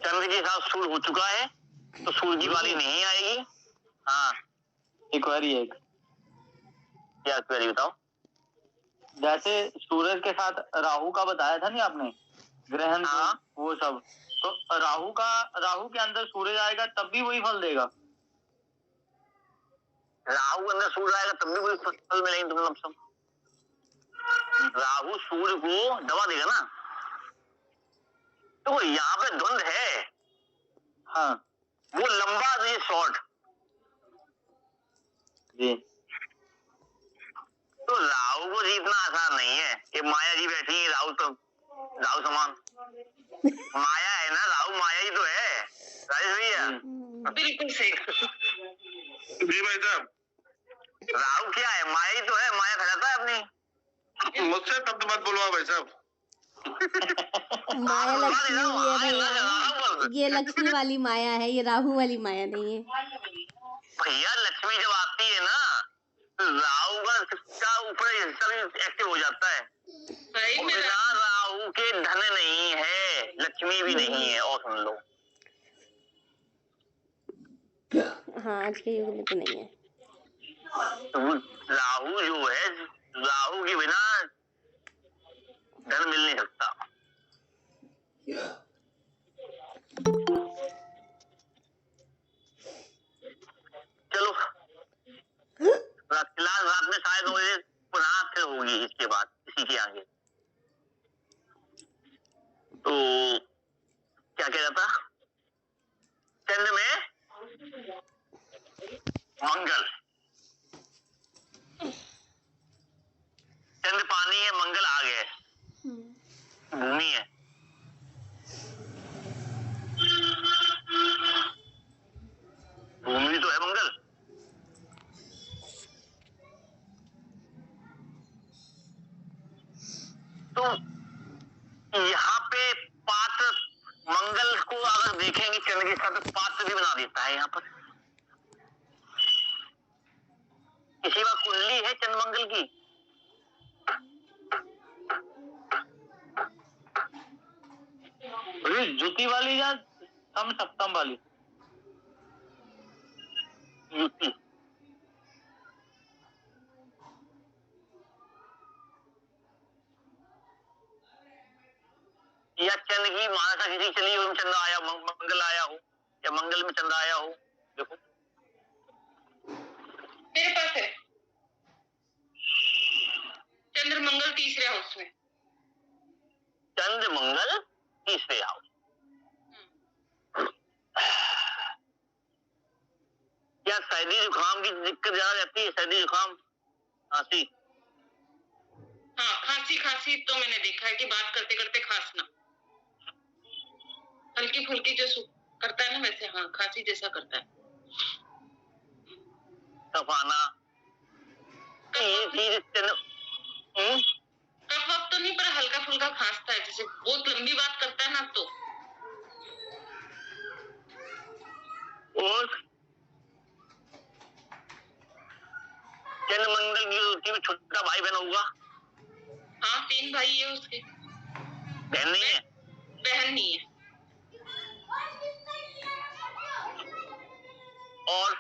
चंद्र के साथ सूर्य हो चुका है तो सूर्य की वाली नहीं आएगी। हाँ, क्वेरी एक क्या क्वेरी बताओ। जैसे सूरज के साथ राहु का बताया था नहीं आपने, ग्रहण हाँ, वो सब, तो राहु के अंदर सूरज आएगा तब भी वही फल देगा। राहु अंदर सूर्य आएगा तब भी वही फल मिलेंगे तुम सब। राहु सूर्य को दबा देगा ना। तो यहाँ पे द्वंद है। हाँ, वो लंबा तो ये शॉर्ट जी। तो राहु को जीतना आसान नहीं है। ये माया जी बैठी है, राहु समान माया है ना। राहु माया ही तो है राजेश भैया। बिल्कुल सही। जी भाई साहब, राहु क्या है? माया ही तो है। माया खजाता है अपनी। मुझसे तब मत बुलवा भाई साहब। माया लक्ष्मी भी है भैया, ये लक्ष्मी वाली माया है, ये राहु वाली माया नहीं है भैया। लक्ष्मी जब आती है ना तो राहु का ऊपर हिस्सा भी एक्टिव हो जाता है। सही में राहु के धन नहीं है, लक्ष्मी भी नहीं है। और सुन लो, हाँ आज के युग में तो नहीं है। तो राहु जो है, राहु के बिना धन मिल नहीं सकता। चलो, फिलहाल रात में शायद मुझे पुनः फिर होगी इसके बाद, इसी के आगे। तो क्या कह रहा था? चंद्र में मंगल, चंद्र पानी है, मंगल आग है, भूमि है। भूमि तो है मंगल। तो यहाँ पे पात्र मंगल को अगर देखेंगे चंद्र के साथ तो पात्र भी बना देता है। यहाँ पर किसी बार कुंडली है चंद्र मंगल की। जुति वाली या सम सप्तम वाली? युति या चंद्र की मानसा किसी चली हो, चंद्र आया, मंगल आया हो, या मंगल में चंद्र आया हो। देखो मेरे पास है चंद्र मंगल तीसरे हाउस में। चंद्र मंगल तीसरे हाउस। क्या सर्दी जुकाम की दिक्कत ज्यादा रहती है? सर्दी जुकाम खांसी? हाँ, खांसी तो मैंने देखा है कि बात करते करते खांसना, हल्की फुल्की जो करता है ना वैसे, हाँ खांसी जैसा करता है। कफाना, ये चीज कफ वफ तो नहीं, पर हल्का फुल्का खांसता है, जैसे बहुत लंबी बात करता है ना तो। और चंद्र मंगल की होती है, छोटा भाई बहन होगा। हाँ 3 भाई है उसके। बहन नहीं है? बहन नहीं है। और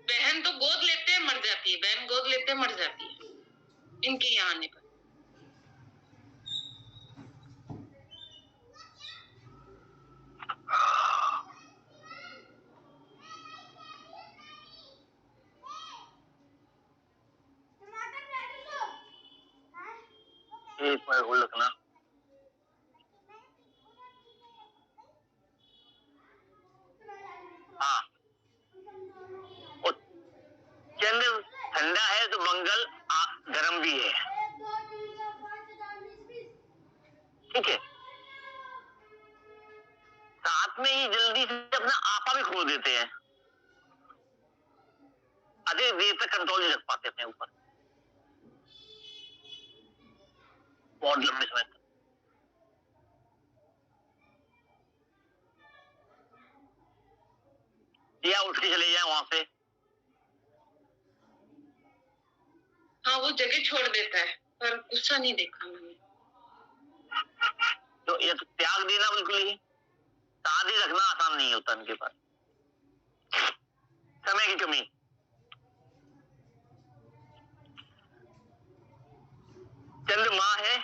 बहन तो गोद लेते हैं मर जाती है, बहन गोद लेते हैं मर जाती है इनके यहाँ आने पर। एक मिनट होल्ड रखना। हाँ, और चंद्र ठंडा है तो मंगल गर्म भी है। ठीक है, साथ में ही जल्दी से अपना आपा भी खो देते हैं। अधिक देर तक कंट्रोल नहीं रख पाते अपने ऊपर, बहुत लंबे समय तक। या उठ के चले जाए वहां से। हाँ वो जगह छोड़ देता है, पर गुस्सा नहीं देखा मैंने। तो ये तो त्याग देना बिल्कुल ही। शादी रखना आसान नहीं होता इनके पास, समय की कमी। चंद्रमा है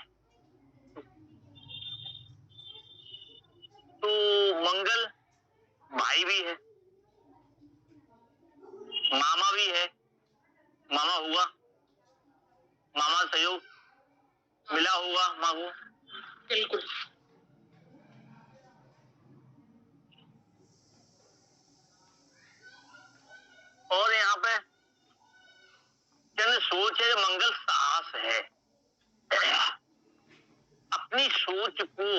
तो मंगल भाई भी है, मामा भी है, मामा हुआ, मामा सहयोग मिला होगा माँ को। बिल्कुल। और यहाँ पे चंद्र सोच है, मंगल साहस है। अपनी सोच को,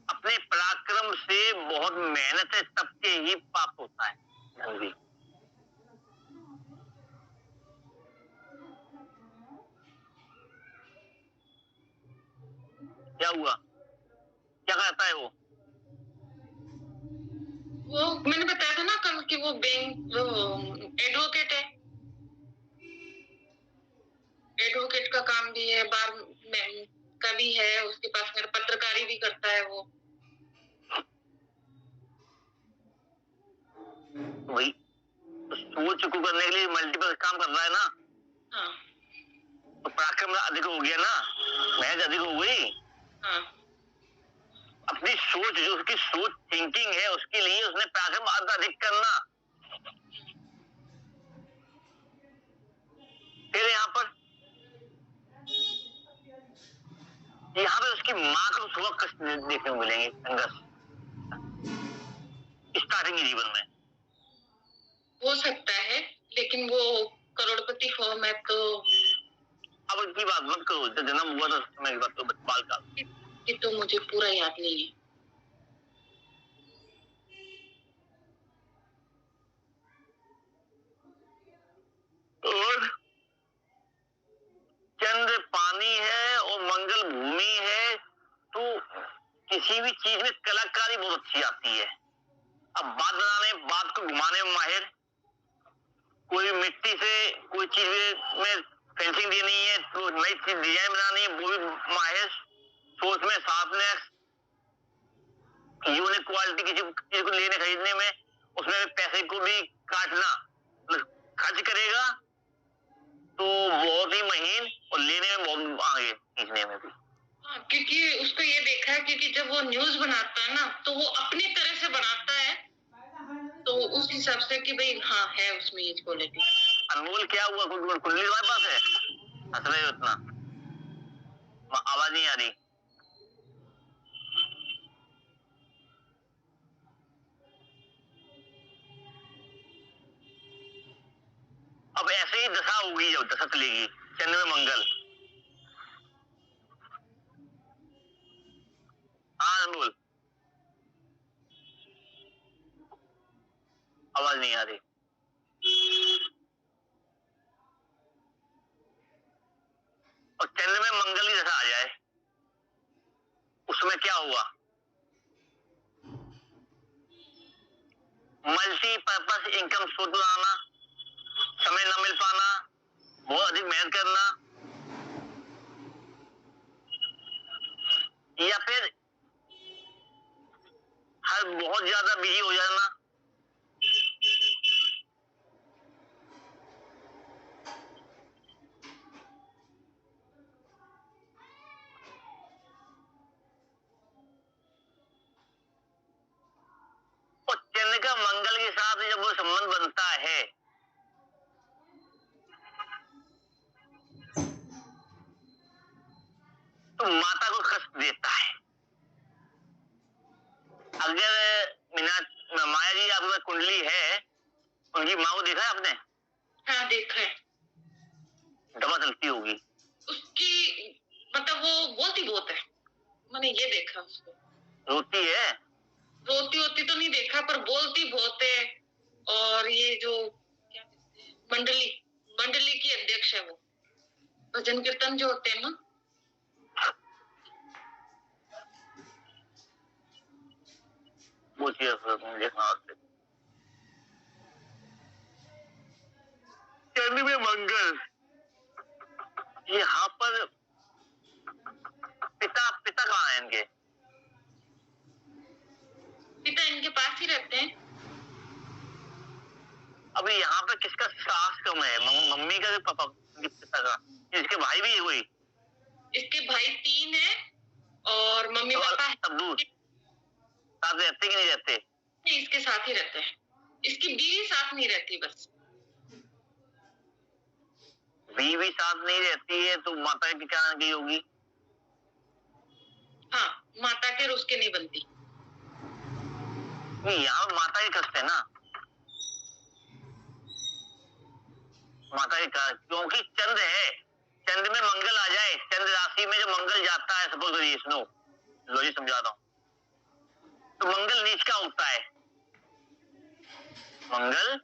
अपने पराक्रम से, बहुत मेहनत है तब के ही प्राप्त होता है धन भी। क्या हुआ, क्या कहता है वो मैंने बताया था ना कल कि वो बैंक एडवोकेट है, एडवोकेट का काम भी है, बार में का भी है उसके पास, मेरा पत्रकारी भी करता है वो। वही सोच को करने के लिए मल्टीपल काम कर रहा है ना। हाँ। तो पराक्रम अधिक हो गया ना, मेहनत अधिक हो गई। हाँ। अपनी सोच, जो उसकी सोच थिंकिंग है, उसके लिए उसने पराक्रम अधिक करना। फिर यहाँ पे उसकी माँ को थोड़ा कष्ट देखने को मिलेंगे, संघर्ष स्टार्टिंग के जीवन में हो सकता है, लेकिन वो करोड़पति फॉर्म है तो। अब उनकी बात मत करो, जब जन्म हुआ था समय की बात तो बाल काल ये तो मुझे पूरा याद नहीं है। और चंद्र पानी है और मंगल भूमि है, तो किसी भी चीज में कलाकारी बहुत अच्छी आती है। अब बात बनाने, बात को घुमाने में माहिर, कोई मिट्टी से कोई चीज में फेंसिंग देनी है तो नई चीज डिजाइन बनानी है, वो भी माहिर। सोच में शार्पनेस, यूनिक क्वालिटी की चीज को लेने खरीदने में, उसमें पैसे को भी काटना, खर्च करेगा तो बहुत ही महीन, और लेने में बहुत आगे खींचने में भी। हाँ, क्योंकि उसको ये देखा है, क्योंकि जब वो न्यूज बनाता है ना तो वो अपनी तरह से बनाता है, तो उस हिसाब से कि भाई हाँ है उसमें ये क्वालिटी। अनमोल क्या हुआ, कुंडली तुम्हारे पास है? हंस रहे हो इतना, आवाज नहीं आ रही। अब ऐसे ही दशा होगी, जब दशा चलेगी चंद्र में मंगल। हाँ अनमोल, आवाज नहीं आ रही। और चंद्र में मंगल की दशा आ जाए, उसमें क्या हुआ, मल्टीपर्पज इनकम सोर्स बनाना, समय न मिल पाना, बहुत अधिक मेहनत करना, या फिर हर बहुत ज्यादा बिजी हो जाना। और चंद्र का मंगल के साथ जब वो संबंध बनता है तो माता को कष्ट देता है। अगर माया जी आपके पास कुंडली है, उनकी माँ को देखा है आपने? हाँ देखा है। दवा चलती होगी उसकी, मतलब वो बोलती बहुत है, मैंने ये देखा उसको। रोती है? रोती होती तो नहीं देखा, पर बोलती बहुत है। और ये जो क्या कहते हैं, मंडली मंडली की अध्यक्ष है वो, भजन कीर्तन जो होते हैं ना, वो चीज देखना। चंद्र में मंगल, यहाँ पर पिता कहाँ है इनके? पास ही रहते हैं। अभी यहाँ पे किसका सास कम है, मम्मी का, पापा का? इसके भाई भी है कोई? इसके भाई 3 है और मम्मी पापा है। सब दूर साथ रहते कि नहीं रहते? नहीं, इसके साथ ही रहते हैं। इसकी बीवी साथ नहीं रहती बस। बीवी साथ नहीं रहती है तो माता की क्या गई होगी? हाँ, माता के रुस के नहीं बनती। नहीं, यहाँ माता के कष्ट है ना, माता के कष्ट, क्योंकि चंद्र है, चंद्र में मंगल आ जाए, चंद्र राशि में जो मंगल जाता है, सपोज करिए, सुनो लो जी समझाता हूँ, तो मंगल नीच का उगता है, मंगल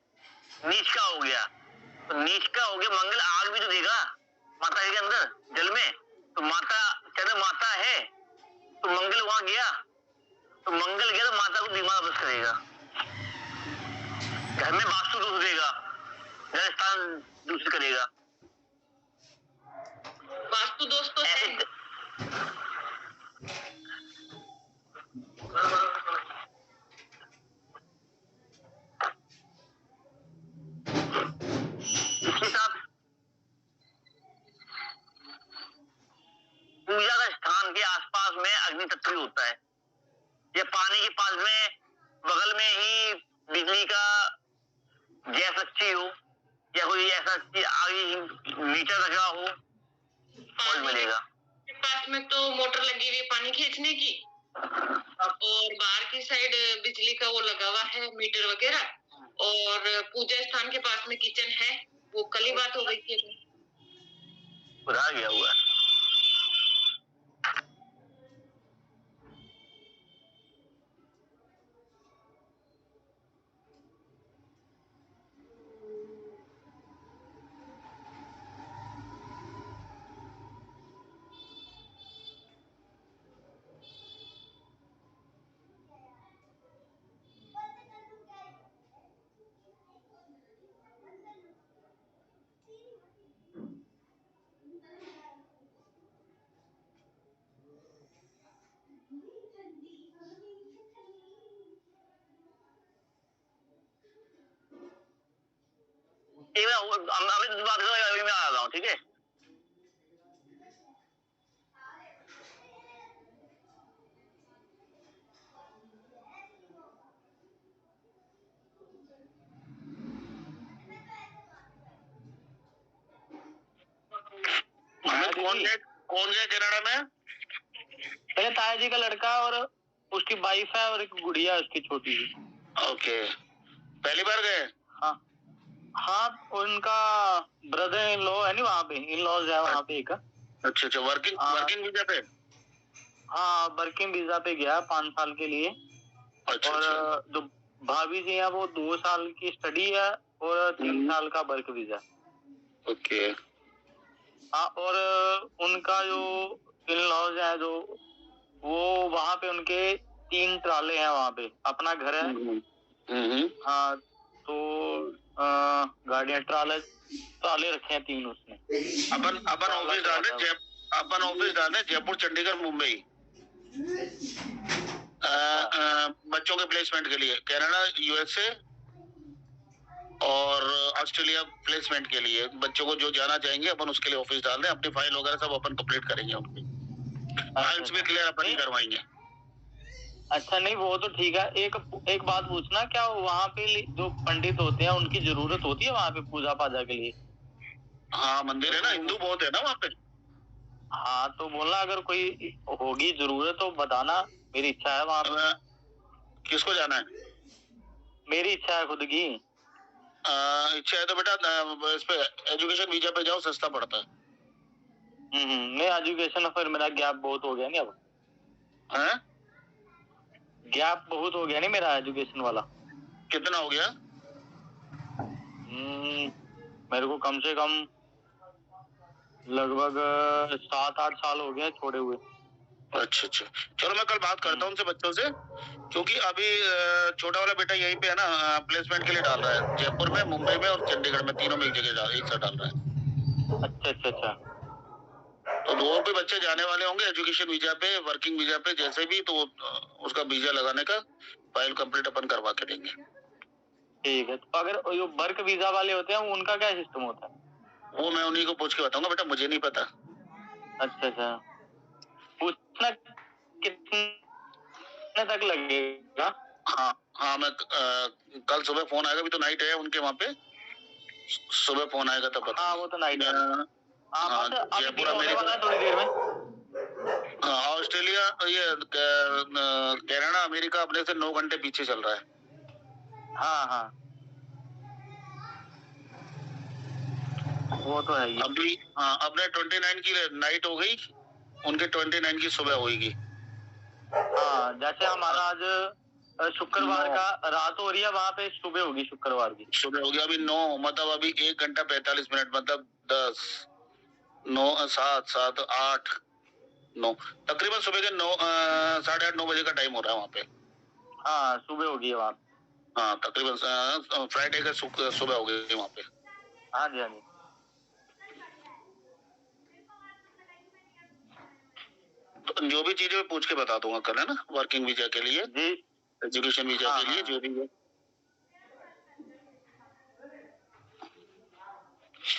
नीच का हो गया, तो नीच का हो गया, मंगल आग भी तो देगा माता के अंदर जल में, तो माता, चंद्र माता है तो मंगल वहां गया, तो मंगल गया तो माता को बीमार बस करेगा, घर में वास्तु दोष देगा, घर स्थान दूषित करेगा। वास्तु दोष तो है। इसके साथ पूजा का स्थान के आसपास में अग्नि तत्व होता है, या पानी के पास में बगल में ही बिजली का गैस अच्छी हो, या कोई ऐसा आगे मीटर लगा हो, फॉल्ट मिलेगा। पास में तो मोटर लगी हुई है पानी खींचने की, और बाहर की साइड बिजली का वो लगा हुआ है मीटर वगैरह, और पूजा स्थान के पास में किचन है, वो कल ही बात हो गई थी। खुदा गया हुआ है। अमित बात करो, अभी मैं आ रहा हूँ, ठीक है? कौन है कनाडा में? मेरे ताया जी का लड़का और उसकी वाइफ है, और एक गुड़िया उसकी छोटी सी। ओके, पहली बार गए? हाँ हाँ, उनका ब्रदर इन लॉ है नहीं वहाँ पे, इन लॉज है वहाँ पे एक। अच्छा, वर्किंग वीजा पे? हाँ, वर्किंग वीजा पे गया 5 साल के लिए। अच्छा, और जो भाभी जी है वो 2 साल की स्टडी है और 3 साल का वर्क वीजा। ओके। हाँ, और उनका जो इन लॉज है जो, वो वहाँ पे उनके 3 ट्राले हैं, वहाँ पे अपना घर है। हाँ, तो गाड़ियाँ ट्राले रखे हैं 3 उसने। अपन ऑफिस डाले जयपुर, चंडीगढ़, मुंबई, बच्चों के प्लेसमेंट के लिए, कनाडा, यूएसए और ऑस्ट्रेलिया प्लेसमेंट के लिए बच्चों को जो जाना चाहेंगे अपन उसके लिए ऑफिस डाल दें, अपनी फाइल वगैरह सब अपन कंप्लीट करेंगे, उनकी फाइल्स भी क्लियर अपन ही करवाएंगे। अच्छा, नहीं वो तो ठीक है। एक बात पूछना, क्या वहाँ पे जो पंडित होते हैं उनकी जरूरत होती है वहाँ पे पूजा पाजा के लिए? हाँ, मंदिर है ना, हिंदू बहुत है ना वहाँ पे। हाँ, तो बोलना अगर कोई होगी जरूरत तो बताना, मेरी इच्छा है वहाँ पे। किसको जाना है? मेरी इच्छा है खुद की। इच्छा है तो बेटा इस पे एजुकेशन वीजा पे जाओ, सस्ता पड़ता है। नहीं, एजुकेशन फिर मेरा गैप बहुत हो गया नहीं अब। हैं? गैप बहुत हो गया नहीं मेरा एजुकेशन वाला। कितना हो गया? मेरे को कम से कम लगभग 7-8 साल हो गए छोड़े हुए। अच्छा, चलो मैं कल बात करता हूँ उनसे, बच्चों से, क्योंकि अभी छोटा वाला बेटा यहीं पे है ना, प्लेसमेंट के लिए डाल रहा है, जयपुर में, मुंबई में और चंडीगढ़ में, तीनों में एक जगह एक साथ डाल रहा है। अच्छा। तो दो और भी बच्चे जाने वाले होंगे एजुकेशन वीजा पे, वर्किंग वीजा पे, जैसे भी, तो उसका वीजा लगाने का फाइल कंप्लीट अपन करवा के देंगे। ठीक है। तो अगर जो वर्क वीजा वाले होते हैं उनका क्या सिस्टम होता है? वो मैं उन्हीं को पूछ के बताऊंगा बेटा, मुझे नहीं पता। अच्छा अच्छा, पूछना कितने तक लगेगा? हाँ हाँ, मैं कल सुबह फोन आएगा, अभी तो नाइट है उनके वहाँ पे, सुबह फोन आएगा तब बता। हाँ वो तो नाइट है। हाँ, जयपुर होने वाला है थोड़ी देर में। हाँ, ऑस्ट्रेलिया, ये कनाडा, अमेरिका अपने से 9 घंटे पीछे चल रहा है। हाँ हाँ, वो तो है ही। अभी हाँ, अपने 29 की नाइट हो गई, उनके 29 की सुबह होगी। हाँ, जैसे हमारा आज शुक्रवार का रात हो रही है, वहाँ पे सुबह होगी, शुक्रवार की सुबह होगी। अभी 9, मतलब अभी 1 घंटा 45 मिनट, मतलब 10, 9, 7, 7, 8, 9, तकरीबन सुबह के 9, 8:30, 9 बजे का टाइम हो रहा है वहाँ पे। हाँ, सुबह होगी वहाँ। हाँ, तकरीबन फ्राइडे का सुबह हो गई वहाँ पे। हाँ जी हाँ जी। तो जो भी चीजें पूछ के बता दूंगा कल, है ना, वर्किंग वीजा के लिए जी, एजुकेशन वीजा के लिए जो भी है।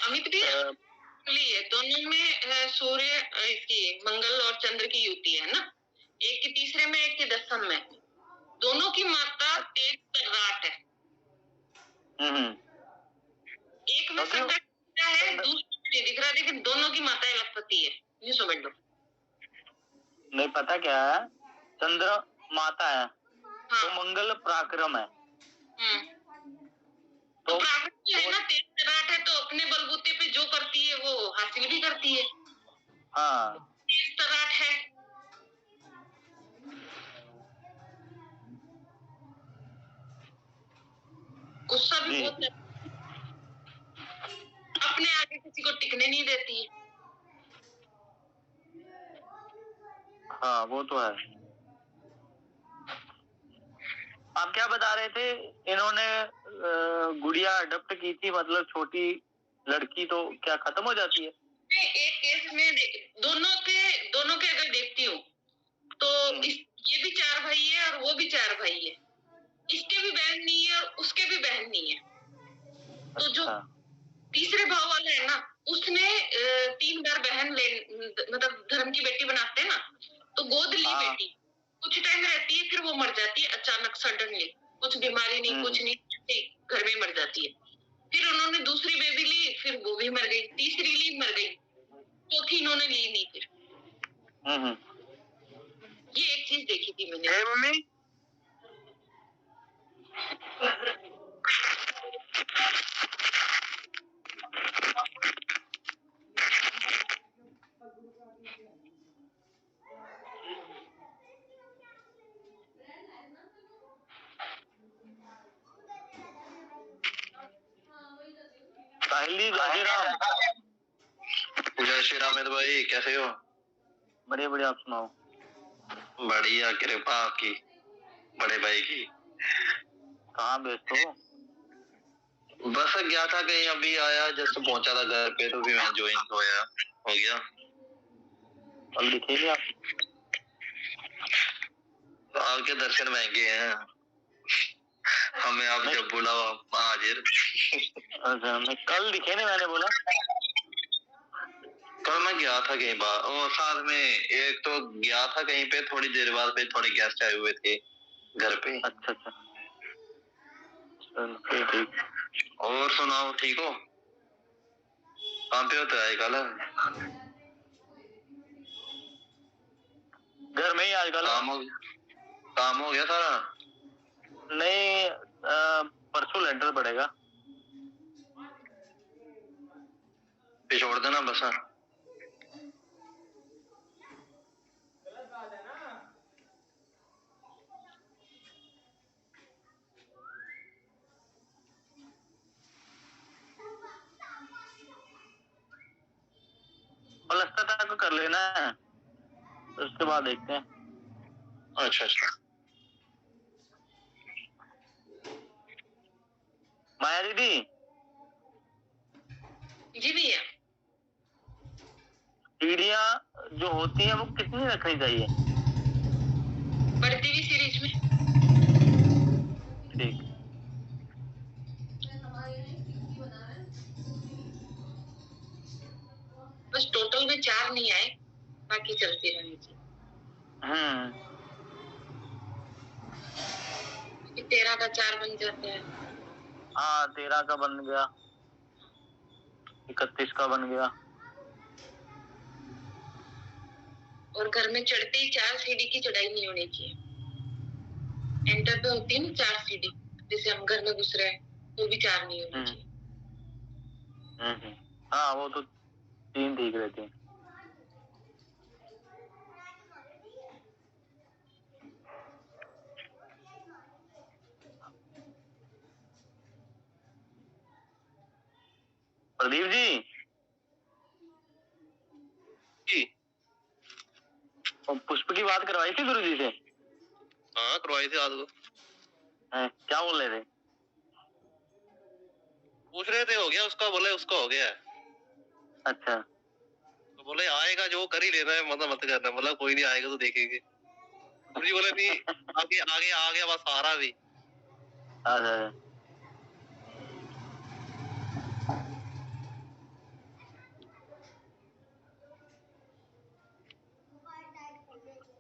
अमित भी है, दोनों में सूर्य इसकी मंगल और चंद्र की युति है ना, एक की तीसरे में एक की 10वें में, दोनों की मात्रा तेज तर्राट है। एक में संकट है, दूसरे में नहीं दिख रहा, लेकिन दोनों की मात्रा लखपति है, ये समझ लो। नहीं पता क्या है, चंद्र माता है। हाँ। तो मंगल पराक्रम है। तो पराक्रम है ना, तेज तर्राट है, तो अपने बलबूते पे जो करती है वो हासिल भी करती है। हाँ, तेज तर्राट है। गुस्सा भी बहुत है, अपने आगे किसी को टिकने नहीं देती है। हाँ वो तो है। आप क्या बता रहे थे, इन्होंने गुड़िया अडॉप्ट की थी, मतलब छोटी लड़की, तो क्या खत्म हो जाती है? एक केस में दोनों के अगर देखती हूँ तो ये भी 4 भाई है और वो भी 4 भाई है, इसके भी बहन नहीं है और उसके भी बहन नहीं है। तो जो तीसरे भाव वाला है ना, उसने 3 बार बहन मतलब धर्म की बेटी बनाते हैं ना, तो गोद ली बेटी, कुछ टाइम रहती है, फिर वो मर जाती है अचानक, सडनली, कुछ बीमारी नहीं, कुछ नहीं, घर में मर जाती है। फिर उन्होंने दूसरी बेबी ली, फिर वो भी मर गई, तीसरी ली, मर गई, चौथी इन्होंने ली नहीं। फिर ये एक चीज देखी थी मैंने। मम्मी जय श्री राम भाई, कैसे हो? बढ़िया बढ़िया, आप सुनाओ। बढ़िया, कृपा आपकी, बड़े भाई की। कहाँ व्यस्त हो? बस गया था कहीं, अभी आया, जस्ट पहुंचा था घर पे, तो भी मैं ज्वाइन हो गया। अब दिखे नहीं आप? आपके दर्शन महंगे हैं, हमें आप जब बुलाओ हाजिर। अच्छा, मैं कल दिखे नहीं, मैंने बोला कल मैं गया था कहीं बाहर, और साथ में एक तो गया था कहीं पे, थोड़ी देर बाद फिर थोड़े गेस्ट आए हुए थे घर पे। अच्छा अच्छा, ठीक। और सुनाओ, ठीक हो? कहाँ पे होता है कल? घर में ही आजकल। काम हो गया सारा? नहीं, परसों लेंटर पड़ेगा। छोड़ देना बस। प्लस्तर तक कर लेना है, उसके बाद देखते हैं। अच्छा अच्छा। माया दीदी जी भैया। सीढ़ियाँ जो होती है वो कितनी रखनी चाहिए? बढ़ती हुई सीरीज में। ठीक। बस टोटल में 4 नहीं आए, बाकी चलती रहनी चाहिए। 13 का 4 बन जाता है। हाँ 13 का बन गया, 31 का बन गया। और घर में चढ़ते ही 4 सीढ़ी की चढ़ाई नहीं होनी चाहिए। एंटर पे होती है ना 4 सीढ़ी, जैसे हम घर में घुस रहे हैं तो भी 4 नहीं होनी चाहिए। हाँ वो तो 3 ठीक रहती है। प्रदीप जी पुष्प की बात करवाई थी गुरु जी से? हाँ करवाई थी आज को। क्या बोल रहे थे? पूछ रहे थे हो गया उसका, बोले उसका हो गया। अच्छा। तो बोले आएगा जो कर ही लेना है, मतलब मत करना, मतलब कोई नहीं आएगा तो देखेंगे। गुरु जी बोले नहीं आगे आगे आ गया बस आ रहा भी। अच्छा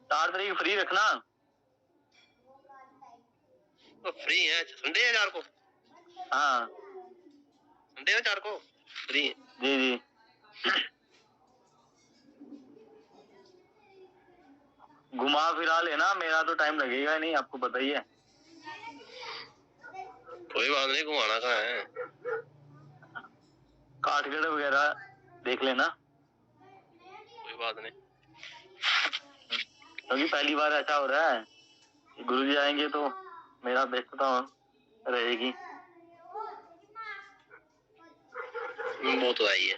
4 तारीख फ्री रखना। तो फ्री है, संडे है 4 को? हाँ संडे है 4 को फ्री है। जी जी। घुमा फिरा लेना, मेरा तो टाइम लगेगा नहीं, आपको पता ही है। कोई बात नहीं, घुमाना कहाँ है। काठगढ़ वगैरह देख लेना। कोई बात नहीं, क्योंकि पहली बार ऐसा हो रहा है, गुरु जी आएंगे तो मेरा व्यस्तता रहेगी। वो तो आई है।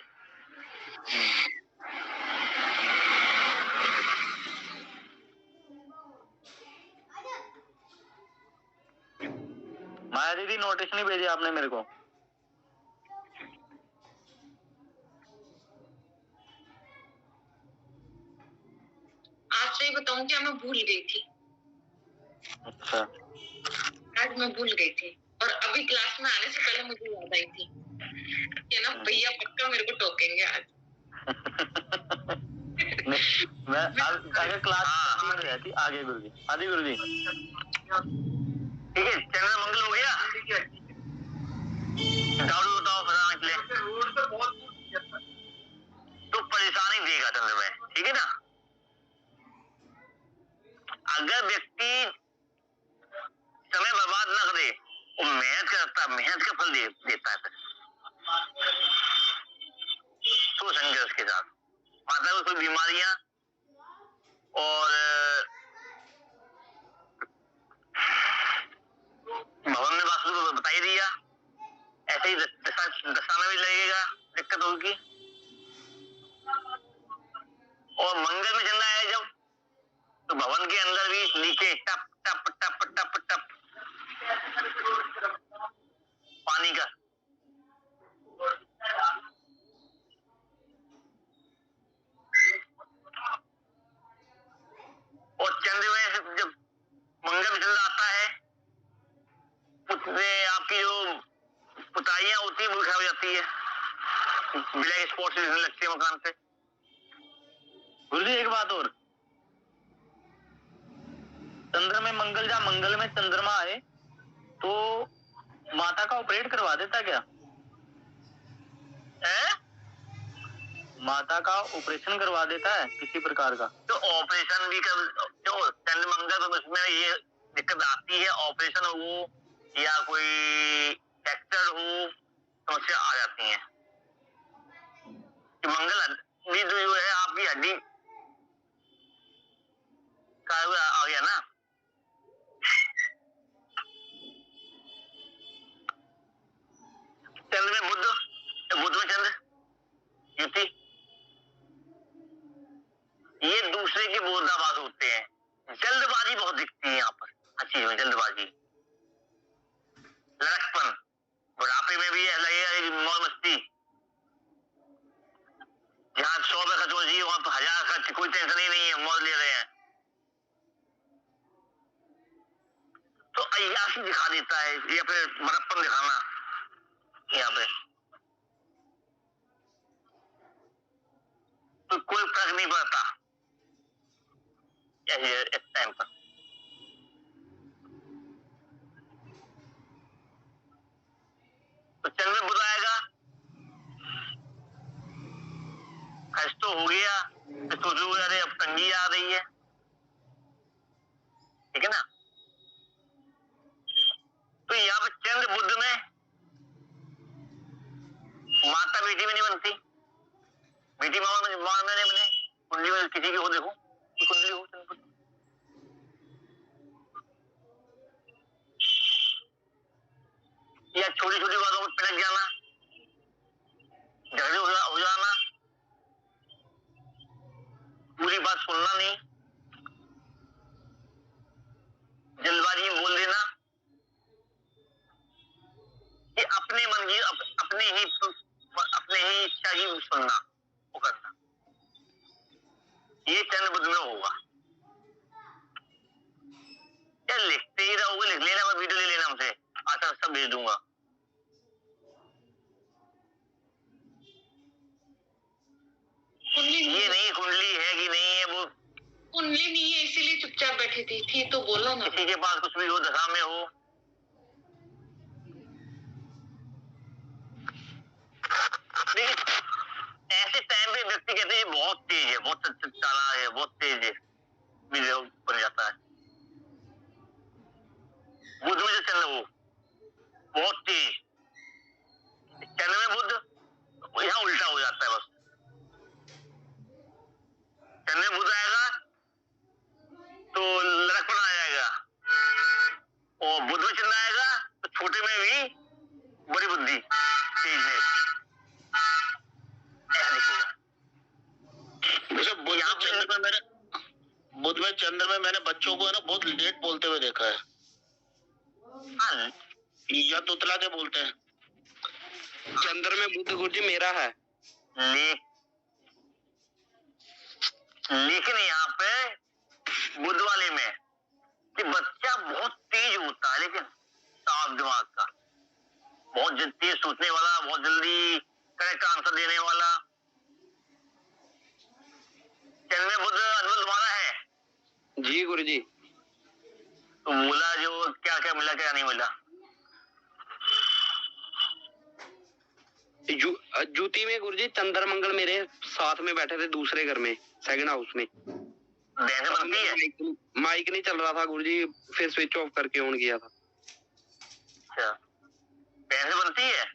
माया दीदी नोटिस नहीं भेजे आपने मेरे को? आज से ही बताऊं क्या, मैं भूल गई थी। अच्छा। आज मैं भूल गई थी और अभी क्लास में आने से पहले मुझे याद आई थी कि ना भैया पक्का मेरे को टोकेंगे आज। मैं अगर क्लास में रहती आगे गुरु जी। आदि गुरु जी ठीक है, चैनल मंगल हो गया। डाउट बताओ फलाना के लिए तो परेशानी देगा चंद्र में, ठीक है ना। अगर व्यक्ति समय बर्बाद ना करे, वो मेहनत करता है, मेहनत का फल देता है। तो संघर्ष के साथ माता को कोई बीमारियां और भवन में वास्तु को बता ही दिया, ऐसे ही दशा में भी लगेगा, दिक्कत होगी। और मंगल में चलना है जब, तो भवन के अंदर भी नीचे टप टप टप टप टप पानी का और चंद्र में जब मंगल चंद्र आता है, आपकी जो पुताइयां होती है वो खराब हो जाती है, ब्लैक स्पॉट्स दिखने लगते हैं मकान से। गुरु जी एक बात और, चंद्र में मंगल या मंगल में चंद्रमा आए तो माता का ऑपरेट करवा देता क्या? माता का ऑपरेशन करवा देता है किसी प्रकार का? तो ऑपरेशन भी कर, जो चंद्र मंगल में उसमें ये दिक्कत आती है, ऑपरेशन हो या कोई फ्रैक्चर हो, समस्या आ जाती है। मंगल भी जो है आपकी हड्डी का आ गया ना। चंद्र में बुध, बुध में चंद्र युति, ये दूसरे के विरोधाभास होते हैं। जल्दबाजी बहुत दिखती है यहाँ पर, हर चीज में जल्दबाजी, लड़कपन, बुढ़ापे में भी लगेगा मौज मस्ती, जहाँ 100 रुपए खर्च होना चाहिए वहां तो 1000 खर्च, कोई टेंशन ही नहीं है, मौज ले रहे हैं। तो अय्याशी दिखा देता है या फिर बड़प्पन दिखाना यहाँ पे, तो कोई फर्क नहीं पड़ता इस टाइम पर। तो चंद्र बुध आएगा, खर्च तो हो गया, तो सोचोगे अरे अब तंगी आ रही है, ठीक है ना। तो यहाँ पे चंद्र बुध में माता बेटी में नहीं बनती, बेटी मामा में नहीं बने, कुंडली में किसी की हो, देखो कुंडली हो चंद्र बुध, या छोटी छोटी बातों में पिलक जाना, झगड़े हो जाना, पूरी बात सुनना नहीं, जल्दबाजी में बोल देना, कि अपने मन की अपने ही इच्छा की सुनना, वो करना, ये चंद्र बुध में होगा। क्या लिखते ही रहोगे, लिख लेना, मैं वीडियो ले लेना हमसे, आशा सब भेज दूंगा। ये नहीं कुंडली है कि नहीं है, वो कुंडली नहीं है इसीलिए चुपचाप बैठी थी तो बोला ना। किसी के पास कुछ भी हो, दशा में हो, ऐसे टाइम पे व्यक्ति कहते हैं बहुत तेज है, बहुत चालाक है, बहुत तेज है, बन जाता है। बुध में जो चंद्र हो बहुत तेज, चंद्र में बुध यहाँ उल्टा हो जाता है बस। चंद्र में बुध आएगा तो लड़कपन आ जाएगा, और बुध में चंद्र आएगा तो छोटे में भी बड़ी बुद्धि, तेजनेस, बुध में चंद्र में मैंने बच्चों को है ना बहुत लेट बोलते हुए देखा है। हाँ, या तुतला के बोलते हैं। चंद्र में बुध गुरुजी मेरा है, लेकिन यहाँ पे बुध वाले में कि बच्चा बहुत तेज होता है, लेकिन साफ दिमाग का, बहुत तेज सोचने वाला, बहुत जल्दी करेक्ट आंसर देने वाला। चंद्र में बुध अद्भुत तुम्हारा है जी गुरुजी। तो बोला जो क्या क्या मिला क्या नहीं मिला। जूती में गुरुजी चंद्र मंगल मेरे साथ में बैठे थे दूसरे घर में, सेकंड हाउस में। बहन बनती है, माइक नहीं चल रहा था गुरुजी, फिर स्विच ऑफ करके ऑन किया था। अच्छा, बहन से बनती है?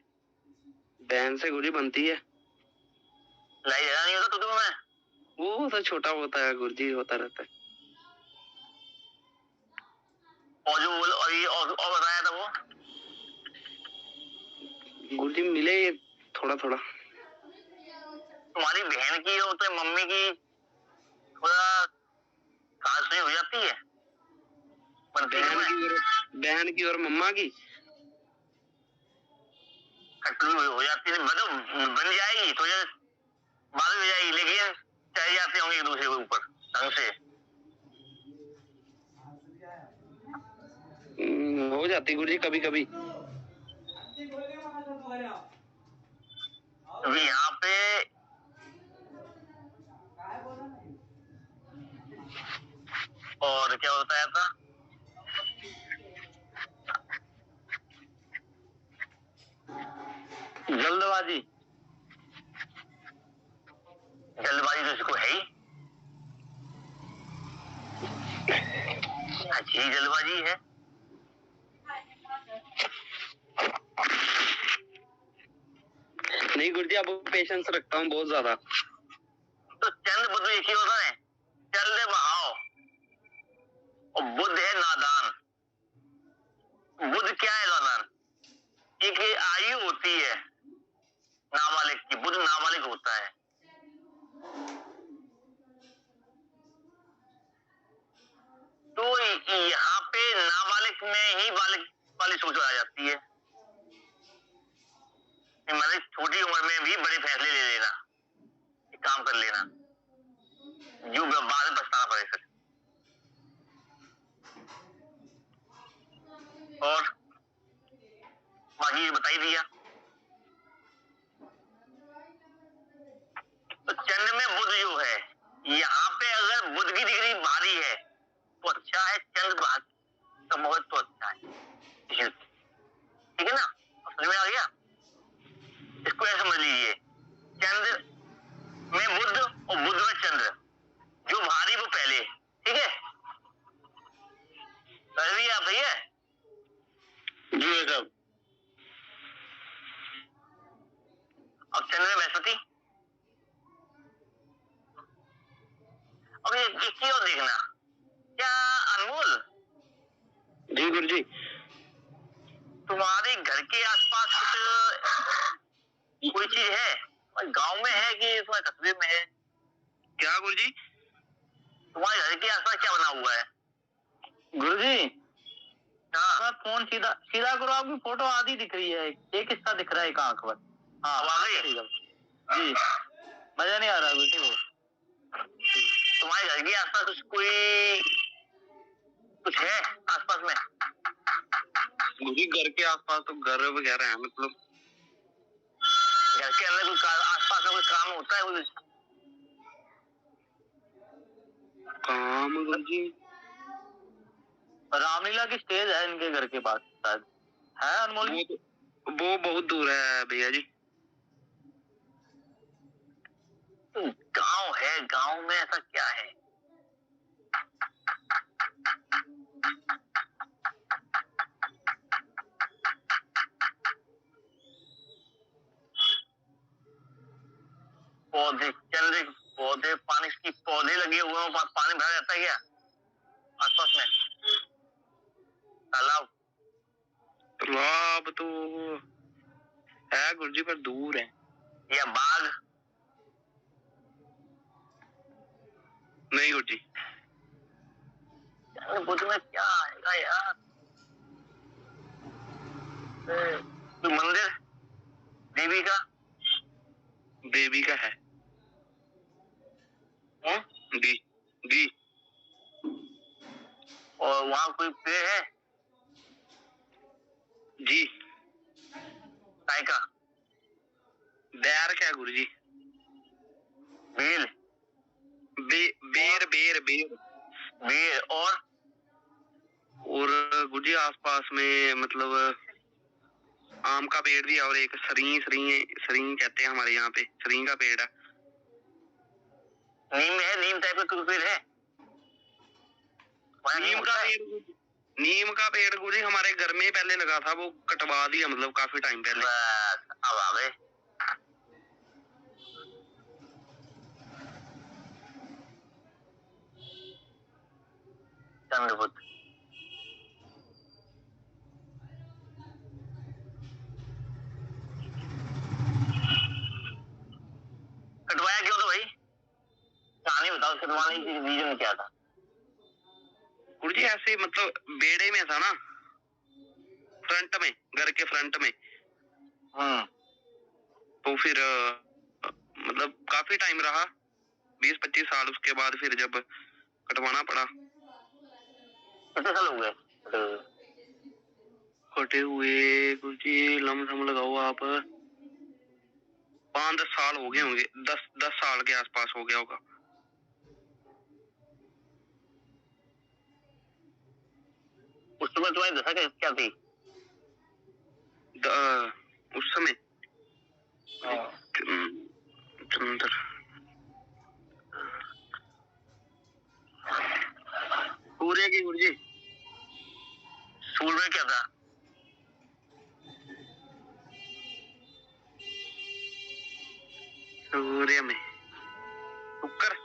बहन से गुरुजी बनती है। लाई झगड़ा नहीं होता तुम्हें? वो तो छोटा होता है गुरुजी, होता रहता है। और जो बोल और बताया था वो गुरुजी मिले थोड़ा थोड़ा। तुम्हारी बहन की और तो मम्मी की थोड़ा सास नहीं हो जाती है? बहन की और मम्मा की कटनी हो जाती है, मतलब बन जाएगी तो ये बाद में हो जाएगी, लेकिन चले जाते होंगे एक दूसरे के ऊपर ढंग से। हो जाती गुरुजी कभी कभी। अभी यहाँ पे और क्या बताया था, जल्दबाजी तो इसको है ही, अच्छी जल्दबाजी है। नहीं गुरुजी, अब पेशेंस रखता हूँ बहुत ज्यादा। तो चंद्र बुध एक ही होता है, चल दे बहाओ, और बुध है नादान। बुध क्या है नादान? एक आयु होती है नाबालिग की, बुध नाबालिग होता है। तो यहाँ पे नाबालिग में ही बालिग वाली सोच आ जाती है, मतलब छोटी उम्र में भी बड़े फैसले ले लेना, काम कर लेना, जो बाद में पछताना पड़े फिर। और बाकी ये बता ही दिया। तो चंद्र में बुध जो है, यहाँ पे अगर बुध की डिग्री भारी है तो अच्छा है, चंद्र का मुहूर्त तो अच्छा है, ठीक है ना? समझ में आ गया? इसको ऐसे समझ लीजिए, चंद्र में बुध और बुध में चंद्र, जो भारी वो पहले, ठीक है? सही है, सही है जी साहब। अब चंद्र में बृहस्पति। अब एक चीज और देखना, क्या अनमोल जी गुरुजी। तुम्हारे घर के आसपास कुछ कोई चीज है, गांव में है कि तुम्हारे कस्बे में है? क्या गुरुजी? तुम्हारे घर के आसपास क्या बना हुआ है? गुरुजी हाँ, फोन सीधा सीधा करो, आपकी फोटो आधी दिख रही है, एक हिस्सा दिख रहा है, एक आंख पर। हाँ जी, मजा नहीं आ रहा बेटे वो। तुम्हारे घर के आसपास कुछ है आसपास में? गुरुजी घर के आसपास तो घर वगैरह है, मतलब घर के अंदर कुछ आसपास में कोई काम होता है? कोई काम गुरुजी? रामलीला की स्टेज है इनके घर के पास शायद, है अनमोल? वो बहुत दूर है भैया जी। गांव है, गांव में ऐसा क्या है? पौधे, चंद्र पौधे, पानी की पौधे लगे हुए हैं, पानी भरा रहता है क्या आसपास में? तालाब? तालाब तो है गुरुजी पर दूर है। या बाग? नहीं गुरुजी। बुध में क्या आएगा यार? कोई मंदिर देवी का? देवी का है जी जी। और वहाँ कोई पेड़ है जी? काय का? बैर क्या गुरुजी? बेल? बेर बेर बेर बेर। और गुरुजी आसपास में मतलब आम का पेड़ भी है, और एक सरीं कहते हैं हमारे यहाँ पे, सरीं का पेड़ है। नीम है? नीम टाइप का कोई पेड़ है? नीम का पेड़ गुरुजी हमारे घर में पहले लगा था, वो कटवा दिया मतलब काफी टाइम पहले। बस अब आ गए। चंद्रबुध कटवाया क्यों था भाई? कहानी बताओ, कटवाने की रीजन क्या था? गुरुजी ऐसे मतलब बेड़े में था ना, फ्रंट में, घर के फ्रंट में। तो फिर मतलब काफी टाइम रहा, 20-25 साल। उसके बाद फिर जब कटवाना पड़ा। कितने साल हो गए कटे हुए गुरुजी? लमसम लगाओ आप 5-10 साल हो गए होंगे, 10 साल के आसपास हो गया होगा। उस समय तुम्हारी दशा क्या थी? उस समय चंद्र सूर्य की गुरुजी। सूर्य में क्या था? सूर्य में शुक्र।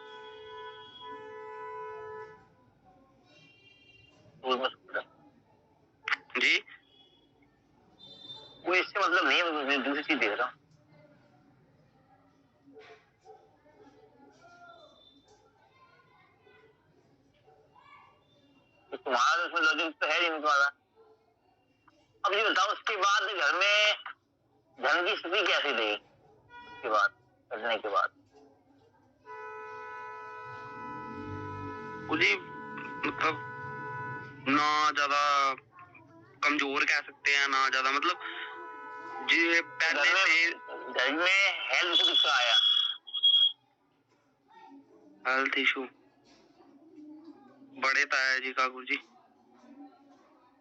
जी वो इससे मतलब नहीं है, मैं दूसरी चीज देख रहा हूँ। तो तुम्हारा उसमें लॉजिक तो है ही नहीं तुम्हारा। अब ये बताओ, उसके बाद घर में धन की स्थिति कैसी रही? उसके बाद, करने के बाद गुरुजी मतलब ना ज्यादा कमजोर कह सकते हैं, ना ज्यादा मतलब जी पहले से घर में हेल्थ इशू किसका आया? हेल्थ इशू बड़े ताया जी का गुरुजी।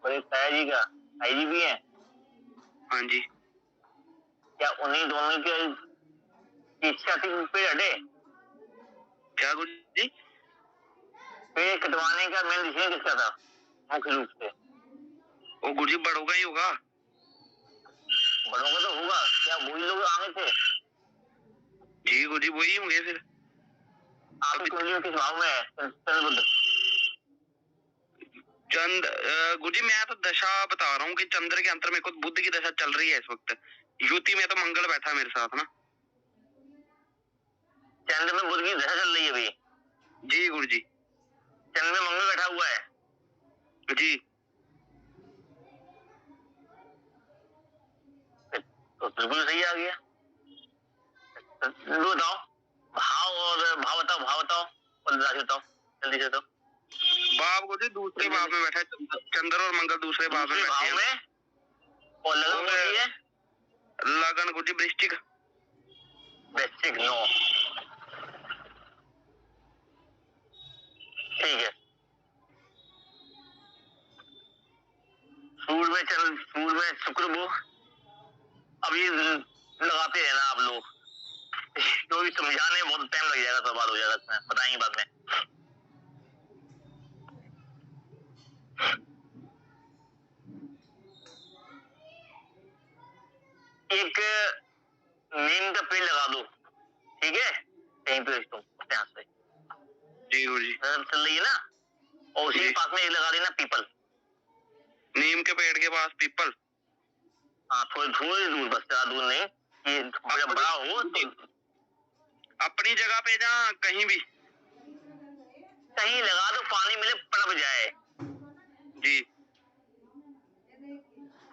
बड़े ताया जी का? ताई जी भी है? हाँ जी। क्या उन्हीं दोनों की इच्छा थी पेड़ हटे? क्या गुरुजी? पेड़ कटवाने का मेन डिसीजन किसका था मुख्य रूप से? वो गुरुजी बड़ों का ही होगा। बड़ों का तो होगा, क्या वही लोग आगे थे? जी गुरुजी वही होंगे फिर। आपकी कुंडली में किस भाव में है चंद्रबुध? गुरुजी मैं तो दशा बता रहा हूँ कि चंद्र के अंतर में खुद बुध की दशा चल रही है इस वक्त। युति में तो मंगल बैठा मेरे साथ ना। चंद्र में बुध की दशा चल रही है अभी? जी गुरुजी। चंद्र में मंगल बैठा हुआ है? जी। तो बिल्कुल सही आ गया। बताओ भाव बताओ और राशि बताओ जल्दी से। तो भाव गुरुजी दूसरे भाव में बैठा है, चंद्र और मंगल दूसरे भाव में बैठे हैं। और लगन कौन है? लगन गुरुजी वृश्चिक। वृश्चिक नो, ठीक है। सूर्य में शुक्र वो अब ये लगाते हैं ना आप लोग, तो भी समझाने में बहुत टाइम लग जाएगा, तो बात हो जाएगा इसमें, बताएंगे बाद में। एक नीम का पेड़ लगा दो, ठीक है, कहीं पे तुम अपने हाथ से। जी गुरुजी। चल रही है ना, और उसी के पास में एक लगा देना पीपल। नीम के पेड़ के पास पीपल? हाँ थोड़ी दूर, बस ज्यादा दूर नहीं, ये जब बड़ा हो तो अपनी जगह पे जा कहीं भी कहीं लगा दो, पानी मिले पनप जाए। जी।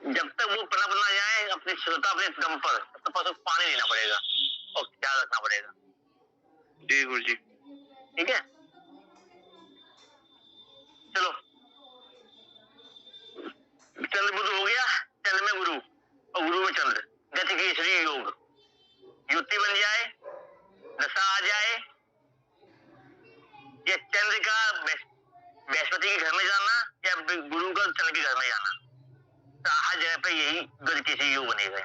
जब तक वो पनप ना जाए अपनी श्रोता अपने दम पर, तब तक पानी देना पड़ेगा और ख्याल रखना पड़ेगा। जी गुरुजी। ठीक है, चलो। चंद्र बुध हो गया, चंद्र में गुरु और गुरु में चंद्र, गति केसरी योग, युति बन जाए, दशा आ जाए, या चंद्र का बृहस्पति के घर में जाना या गुरु का चंद्र के घर में जाना, तो हर जगह पे यही गति केसरी योग बनेगा।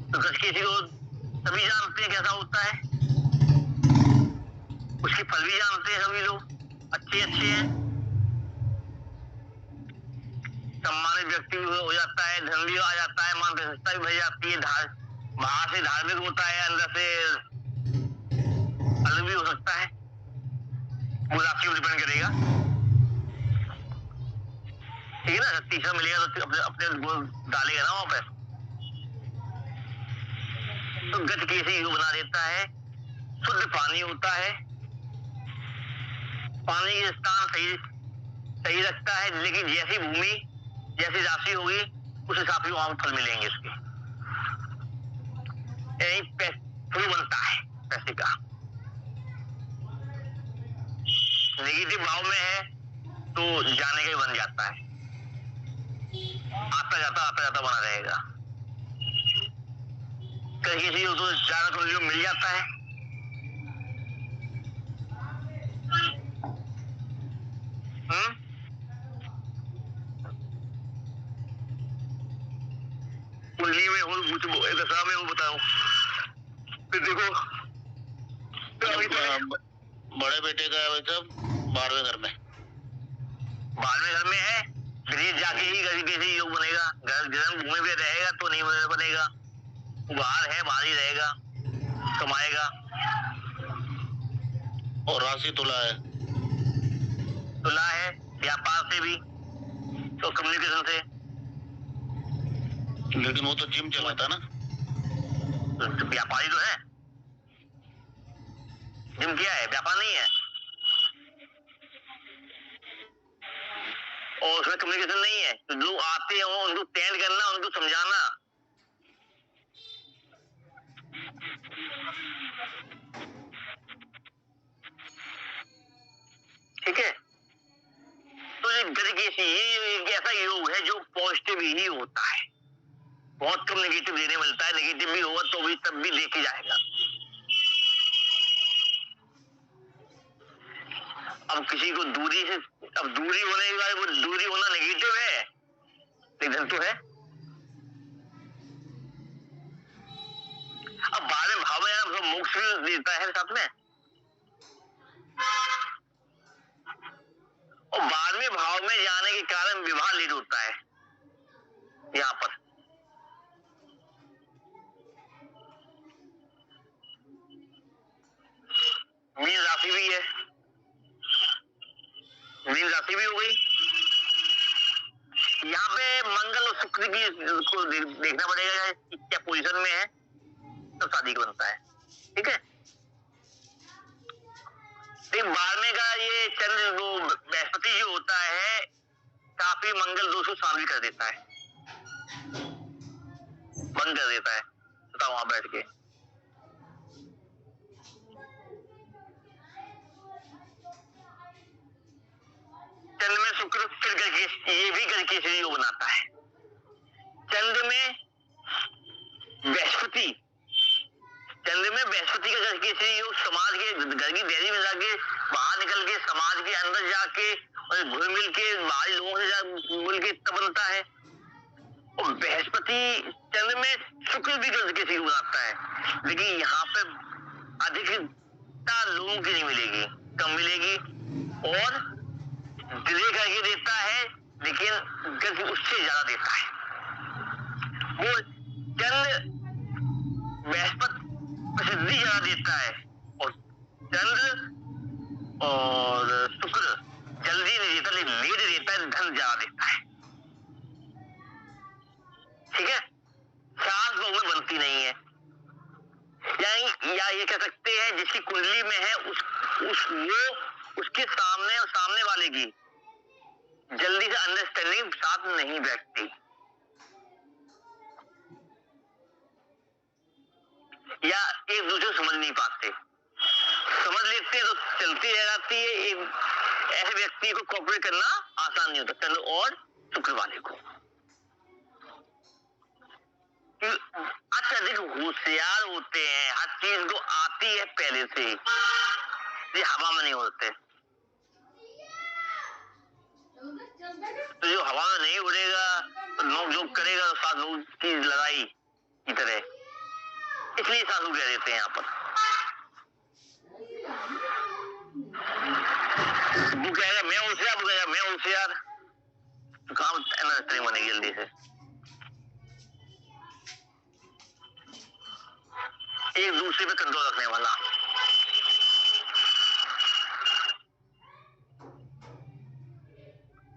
तो गति केसरी योग सभी जानते हैं कैसा होता है, उसके फल भी जानते हैं सभी लोग, अच्छे हैं, सम्मानित व्यक्ति भी हो जाता है, धन भी आ जाता है, मान प्रतिष्ठा भी बढ़ जाती है, बाहर से धार्मिक होता है, अंदर से अलग भी हो सकता है, वो राशि पर डिपेंड करेगा। ठीक है ना, तीसरा मिलेगा तो अपने गुण डालेगा ना वहां पर, तो गति कैसे योग बना देता है। शुद्ध पानी होता है, पानी के स्थान सही रखता है, लेकिन जैसी भूमि जैसी राशि होगी उस हिसाब से वहां फल मिलेंगे इसके। यही बनता है पैसे का। नेगेटिव भाव में है तो जाने का ही बन जाता है, आता जाता बना रहेगा। कहीं किसी को तो ज्यादा कुंडलियों मिल जाता है, कुंडली में हो दशा में हो, बताओ फिर देखो। बड़े बेटे का है 12वें घर में, 12वें घर में है, विदेश जाके ही गति कैसे योग बनेगा। जन्म भूमि पे रहेगा तो नहीं बनेगा, बाहर है बाहर ही रहेगा, कमाएगा। और राशि तुला है व्यापार से भी तो कम्युनिकेशन से, लेकिन वो तो जिम चलाता ना, तो व्यापारी तो है, जिम क्या है, व्यापार नहीं है, और उसमें कम्युनिकेशन नहीं है। तो लोग आते हैं उनको टेंड करना, उनको समझाना, ठीक है, तो एक तरीके से ये एक ऐसा योग है जो पॉजिटिव ही होता है, बहुत कम नेगेटिव देने मिलता है। नेगेटिव भी होगा तो भी तब भी लेके जाएगा। अब किसी को दूरी से, अब दूरी होने के बाद वो दूरी होना नेगेटिव है, लेकिन तो है। अब बाद में भाव में मोक्ष भी देता है साथ में, और बाद में भाव में जाने के कारण विवाह लीड होता है। यहाँ पर मीन राशि भी है, मीन राशि भी हो गई। यहाँ पे मंगल और शुक्र की को देखना पड़ेगा क्या पोजीशन में है, तब शादी का बनता है। ठीक है, लेकिन बारहवें का ये चंद्र वो बृहस्पति जो होता है काफी मंगल दोष को शामिल कर देता है, बंद कर देता है। बताओ वहां बैठ के चंद्र में शुक्र फिर करके ये भी करके से योग बनाता है। चंद्र में बृहस्पति, चंद्र में बृहस्पति का करके से योग समाज के घर की डेयरी में जाके बाहर निकल के समाज के अंदर जाके और घुल मिल के बाहरी लोगों से मिल के तब बनता है। और बृहस्पति चंद्र में शुक्र भी करके से योग बनाता है, लेकिन यहाँ पे अधिकता लोगों की नहीं मिलेगी, कम मिलेगी। और डिले करके देता है, लेकिन गति उससे ज्यादा देता है। वो चंद्र बृहस्पति प्रसिद्धि ज्यादा देता है, और चंद्र और शुक्र जल्दी नहीं देता, लेकिन लेट देता है, धन ज्यादा देता है। ठीक है, सास बहू में बनती नहीं है, या ये कह सकते हैं जिसकी कुंडली में है वो उसके सामने और सामने वाले की जल्दी से अंडरस्टैंडिंग साथ नहीं बैठती, या एक दूसरे को समझ नहीं पाते। समझ लेते हैं तो चलती रह जाती है। एक ऐसे व्यक्ति को कोऑपरेट करना आसान नहीं होता, चंद्र और शुक्र वाले को। अत्यधिक होशियार होते हैं, हर चीज को आती है पहले से, ये हवा में नहीं होते। तो जो हवा में नहीं उड़ेगा तो नोक झोंक करेगा, तो साधु चीज लगाई की तरह, इसलिए साधु कह देते हैं यहाँ पर। वो कहेगा मैं होशियार, वो कहेगा मैं होशियार, तो काम अंडरस्टैंडिंग बनेगी जल्दी से। एक दूसरे पे कंट्रोल रखने वाला।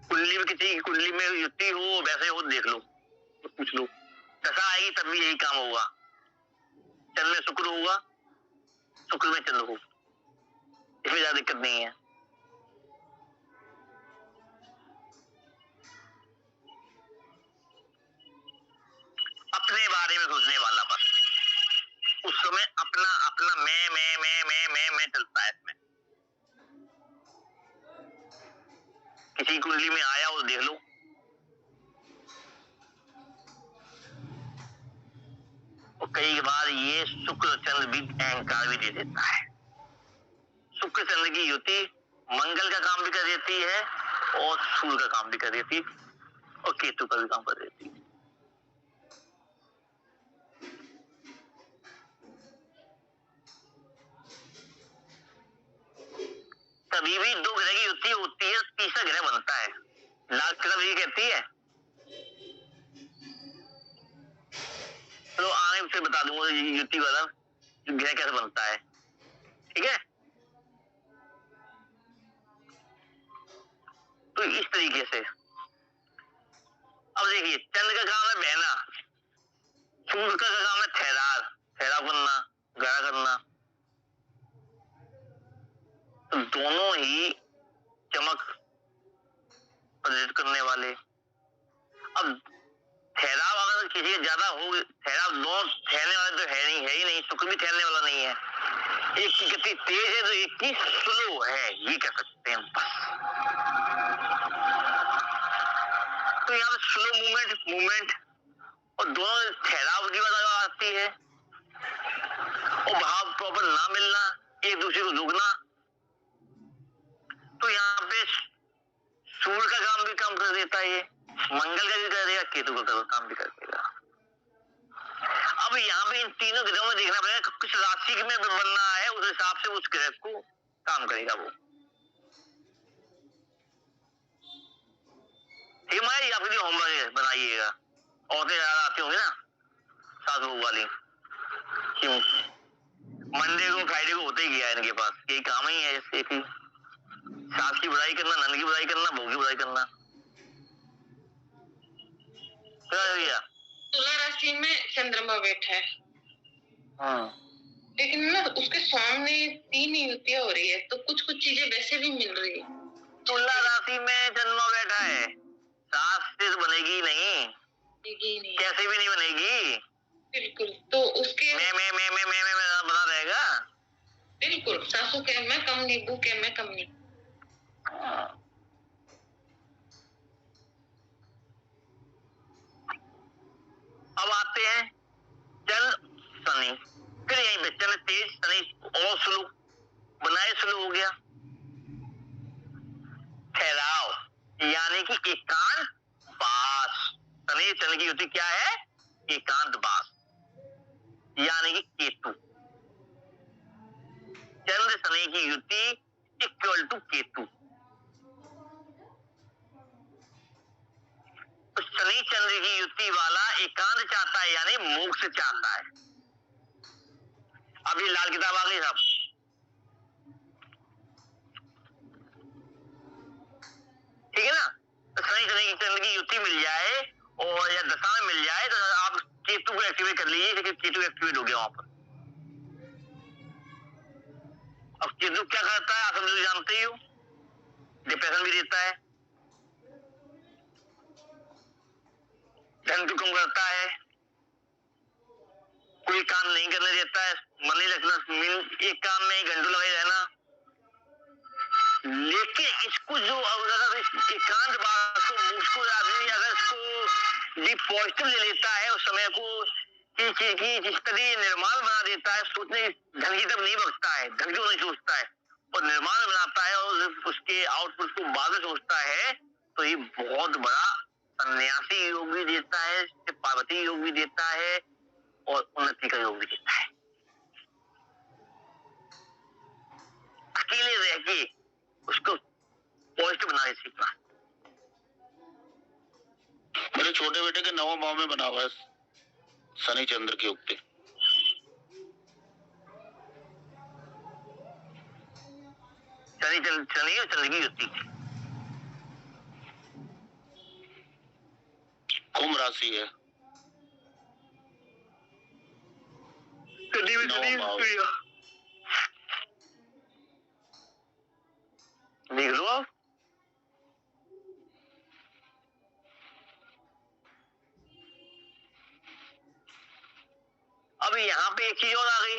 कुंडली में किसी की कुंडली में युति हो, वैसे हो देख लो, तो पूछ लो, दशा आएगी तब भी यही काम होगा। चंद्र में शुक्र होगा, शुक्र में चंद्र हो, इसमें ज्यादा दिक्कत नहीं है। अपने बारे में सोचने वाला बस, उस समय अपना अपना मैं चलता है इसमें। किसी कुंडली में आया हो देख लो, और कई बार ये शुक्र चंद्र भी अहंकार भी दे देता है। शुक्र चंद्र की युति मंगल का काम भी कर देती है, और सूर्य का काम भी कर देती है, और केतु का भी काम कर देती है। कभी भी दो ग्रह की युति होती है, तीसरा ग्रह बनता है। लाल किताब ये कहती है, तो आने से बता दूंगा युति वाला ग्रह कैसे बनता है। ठीक है, तो इस तरीके से अब देखिए, चंद्र का काम है बहना, सूर्य का काम है ठहराव करना, गाढ़ा करना। तो दोनों ही चमक प्रदर्शित करने वाले। अब ठहराव अगर किसी का ज्यादा हो ठहराव, दो ठहरने वाला तो है ही नहीं, शुक्र भी ठहरने वाला नहीं है। एक की गति तेज है तो एक की स्लो है, ये कह सकते हैं बस। तो यहाँ पे स्लो मूवमेंट और दोनों ठहराव की बात आती है, और भाव प्रॉपर ना मिलना, एक दूसरे को रुकना। तो यहाँ पे सूर्य का काम भी काम कर देता है, ये मंगल का भी कर देगा, केतु का काम भी कर देगा। अब यहाँ पे इन तीनों ग्रहों में देखना पड़ेगा किस राशि में बनना है, उस हिसाब से उस ग्रह को काम करेगा वो। हिमालय आपके लिए होमवर्क बनाइएगा, औरतें ज्यादा आती होंगी ना सास बहू वाली, क्यों मंडे को फ्राइडे को होते ही गया इनके पास, यही काम ही है जैसे कि सास की बुराई करना, नंद की बुराई करना, बहू की बुराई करना। क्या भैया? तुला राशि में चंद्रमा बैठा है, हाँ, लेकिन ना उसके सामने 3 युतियां हो रही है, तो कुछ चीजें वैसे भी मिल रही है। तुला राशि में चंद्रमा बैठा है, सास से तो बनेगी नहीं, कैसे भी नहीं बनेगी। बिल्कुल, तो उसके मैं बना रहेगा। बिल्कुल, सासू के मैं कम नहीं, बू के मैं कम नहीं। अब आते हैं चल शनि, फिर यहीं पे चल तेज शनि और स्लो बनाए, स्लो हो गया। ठहराव यानी कि एकांत वास, शनि चल की युति क्या है? एकांत वास, यानी कि केतु। चंद्र शनि की युति इक्वल टू केतु। तो शनि चंद्र की युति वाला एकांत चाहता है, यानी मोक्ष चाहता है। अभी लाल किताब आ गई साहब, ठीक है ना। तो शनि चंद्र की युति मिल जाए और या दशा में मिल जाए तो आप केतु को एक्टिवेट कर लीजिए, क्योंकि केतु एक्टिवेट हो गया वहां पर। अब केतु क्या करता है आप सब लोग जानते ही हो, डिप्रेशन भी देता है, धन को कम करता है, कोई काम नहीं करने देता है, मन नहीं लगता, एक काम में घंटों लगे रहना। लेकिन इसको जो अगर एकांत बात को, उसको आदमी अगर इसको भी पॉजिटिव ले लेता है, उस समय को की जिस तरह निर्माण बना देता है, सोचने धन की तरफ नहीं भगता है, धन क्यों नहीं सोचता है और निर्माण बनाता है और उसके आउटपुट को बाद में सोचता है, तो ये बहुत बड़ा सन्यासी योग भी देता है, पार्वती योग भी देता है और उन्नति का योग भी देता है। अकेले रह के उसको पॉजिटिव बनाने सीखना। मेरे छोटे बेटे के 9वें भाव में बना हुआ है शनि चंद्र की युक्ति। शनि और चंद्र की युक्ति कुंभ राशि है। देख लो आप, अब यहाँ पे एक चीज और आ गई,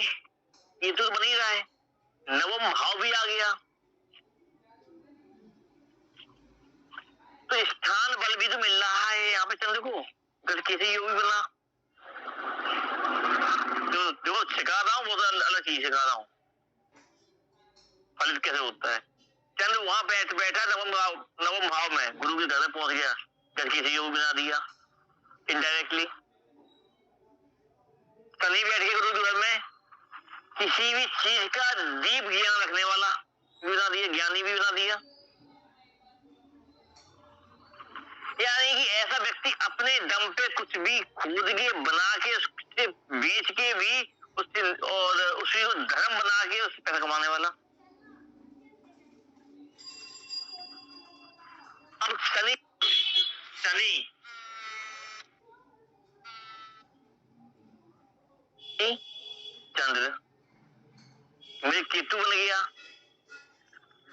ये तो बन ही रहा है, नवम भाव भी आ गया, तो स्थान बल भी तो मिल रहा है यहाँ पे चंद्र को, अगर किसी योग भी बना तो देखो सिखा रहा हूँ, बहुत अलग चीज सिखा रहा हूँ फलित कैसे होता है। चंद्र वहां बैठा नवम भाव में, गुरु के घर में पहुंच गया, घर किसी योग बना दिया इनडायरेक्टली। शनि बैठ के गुरु के घर में किसी भी चीज का दीप ज्ञान रखने वाला भी बना दिया, ज्ञानी भी बना दिया। यानी कि ऐसा व्यक्ति अपने दम पे कुछ भी खोद के बना के उससे बेच के भी उससे और उसी को धर्म बना के उससे पैसा कमाने वाला। अब शनि चंद्र मेरे केतु बन गया,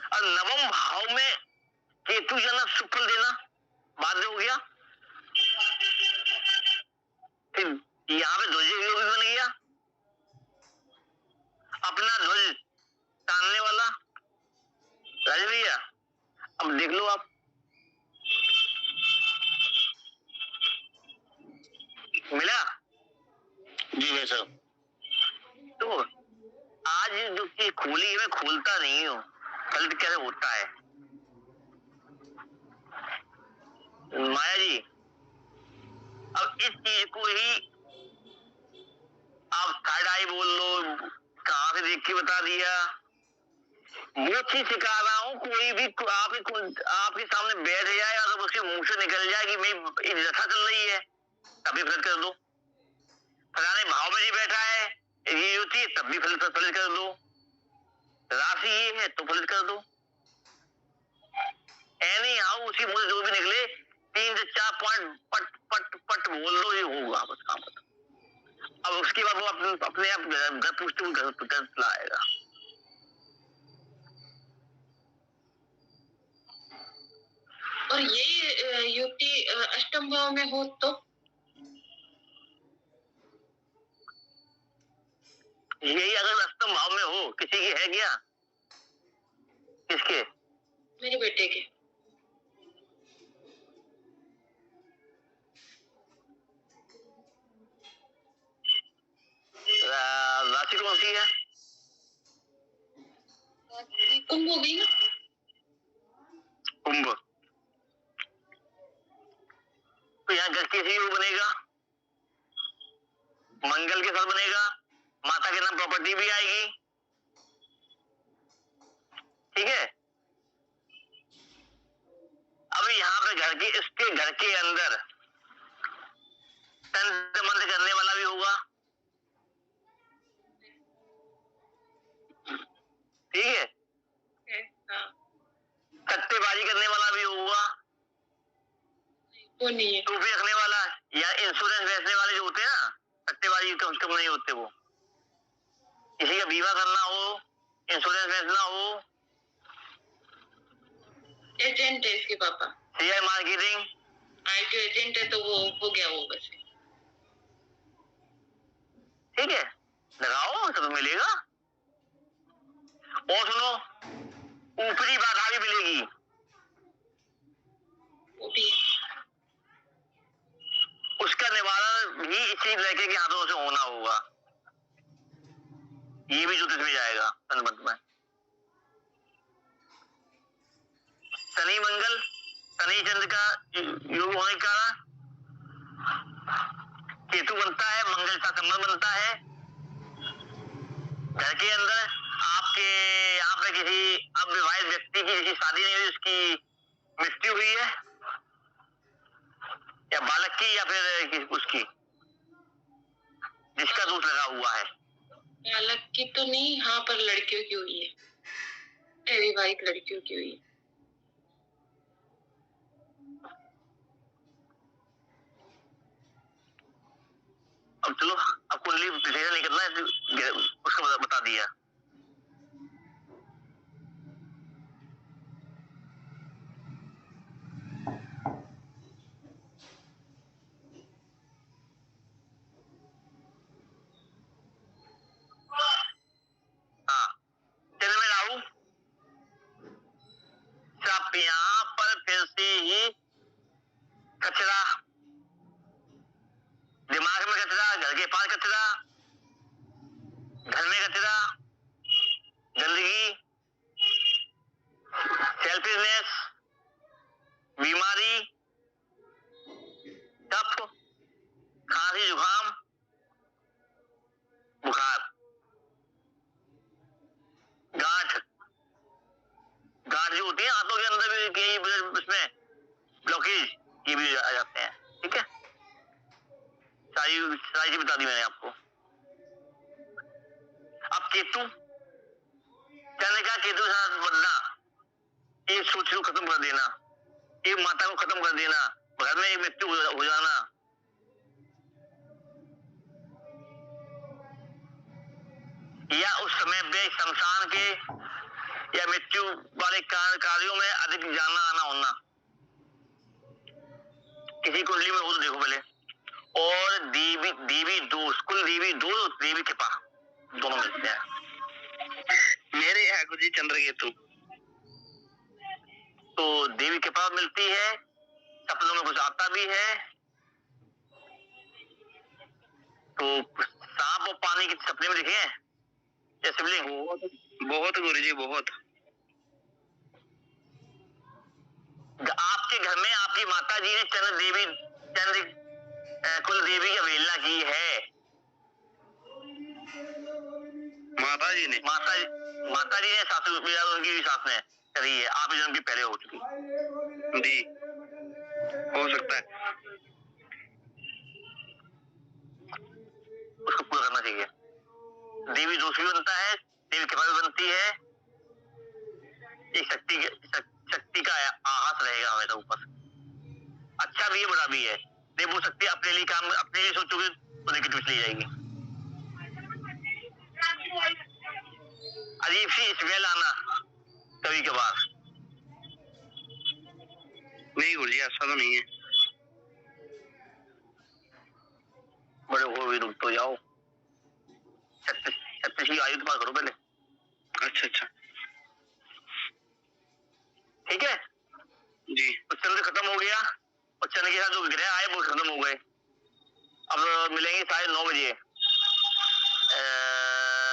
और नवम भाव में केतु जाना सुफल देना बाध्य हो गया। यहाँ पे ध्वज योग भी बन गया, अपना ध्वज तानने वाला। राजेश भैया अब देख लो आप, मिला जी भाई साहब। तो आज जो चीज खोली है मैं खोलता नहीं हूँ, फलित कैसे होता है। माया जी अब इस चीज को ही आप थर्ड आई बोल लो, कहाँ से देख के बता दिया, वो चीज सिखा रहा हूँ। कोई भी आपके सामने बैठ जाए और उसके मुंह से निकल जाए कि मेरी व्यथा चल रही है, तभी फलित कर दो। फलाने भाव में नहीं बैठा है ये होती है, तब भी फलित कर दो। राशि ये है तो फलित कर दो। एनी हाउ उसकी मुंह से जो भी निकले 3 से 4 पॉइंट पट पट पट बोल दो, ये होगा बस काम खत्म। अब उसके बाद वो अपने आप घर पूछते हुए घर लाएगा। और ये युक्ति अष्टम भाव में हो तो यही अगर अष्टम भाव में हो, किसी की है क्या? किसके? मेरे बेटे के। राशि कौन सी है? कुंभ हो गई ना। कुंभ। तो यहाँ घर कैसी योग बनेगा? मंगल के साथ बनेगा, माता के नाम प्रॉपर्टी भी आएगी, ठीक है। अब यहाँ पे इसके घर के अंदर तंत्र मंत्र करने वाला भी होगा, ठीक है। सट्टेबाजी करने वाला भी होगा, वो नहीं है। टोपी रखने वाला या इंश्योरेंस बेचने वाले जो होते हैं ना, सट्टेबाजी कम से कम नहीं होते वो। किसी का बीमा करना हो, इंश्योरेंस बेचना हो, एजेंट है इसके पापा, शेयर मार्केटिंग, IT एजेंट है, तो वो हो गया वो बस। ठीक है, लगाओ तो मिलेगा। और सुनो, ऊपरी बाधा भी मिलेगी, वो भी है। उसका निवारण भी इसी लड़के के हाथों से होना होगा। ये भी ज्योतिष में जाएगा संबंध में। शनि मंगल, शनि चंद्र का योग होने का केतु बनता है, मंगल का संबंध बनता है। घर के अंदर आपके यहाँ पे किसी अविवाहित व्यक्ति की जिसकी शादी नहीं हुई, उसकी मृत्यु हुई है, या बालक की या फिर उसकी, जिसका दोष लगा हुआ है। बालक की तो नहीं, हाँ, पर लड़कियों की हुई है, अविवाहित लड़कियों की हुई है। अब चलो, अब कुंडली डिसीजन नहीं करना है, उसका बता दिया। हाँ, चंद्र में राहु, आप यहाँ पर फिर से ही कचरा, दिमाग में कचरा, घर के पास कचरा, घर में कचरा, गंदगी, सेल्फिशनेस, बीमारी, कफ, खांसी, जुकाम, बुखार, गांठ जो होती है हाथों के अंदर भी, कई उसमें ब्लॉकेज, ये भी आ जाते हैं, ठीक है। सारी बता दी मैंने आपको। अब केतु, चंद्र का केतु के साथ बनना, एक सोच को खत्म कर देना, एक माता को खत्म कर देना, घर में एक मृत्यु हो जाना, या उस समय पे शमशान के या मृत्यु वाले कार्यों में अधिक जाना आना होना, किसी कुंडली में हो तो देखो पहले। और देवी देवी दोष, कुल देवी दोष, देवी कृपा दोनों मिलते हैं। मेरे है गुरुजी चंद्रकेतु। तो देवी कृपा मिलती है, सपनों में कुछ आता भी है। तो सांप और पानी के सपने में देखे हैं या शिवलिंग? बहुत गुरुजी बहुत। आपके घर में आपकी माता जी ने चंद्र कुल देवी की अवहेलना की है। माता जी ने सासू उनकी भी सास ने करी है, आप जन्म की पहले हो चुकी जी, हो सकता है। उसको पूरा करना चाहिए। देवी दोष भी बनता है, देवी कृपा भी बनती है। एक शक्ति का आभास रहेगा हमेशा ऊपर, अच्छा भी है बुरा भी है। नहीं, वो शक्ति अपने लिए काम, अपने लिए सोचोगे तो नेगेटिव चली जाएगी। अजीब सी स्मेल आना कभी कभार। नहीं गुरुजी ऐसा तो नहीं है। बड़े हो भी रुक तो जाओ, 36 की आयु तुम्हारा करो पहले। अच्छा ठीक है जी। तो चंद्र खत्म हो गया और चंद्र के साथ जो ग्रह आए वो खत्म हो गए। अब मिलेंगे 9:30 बजे।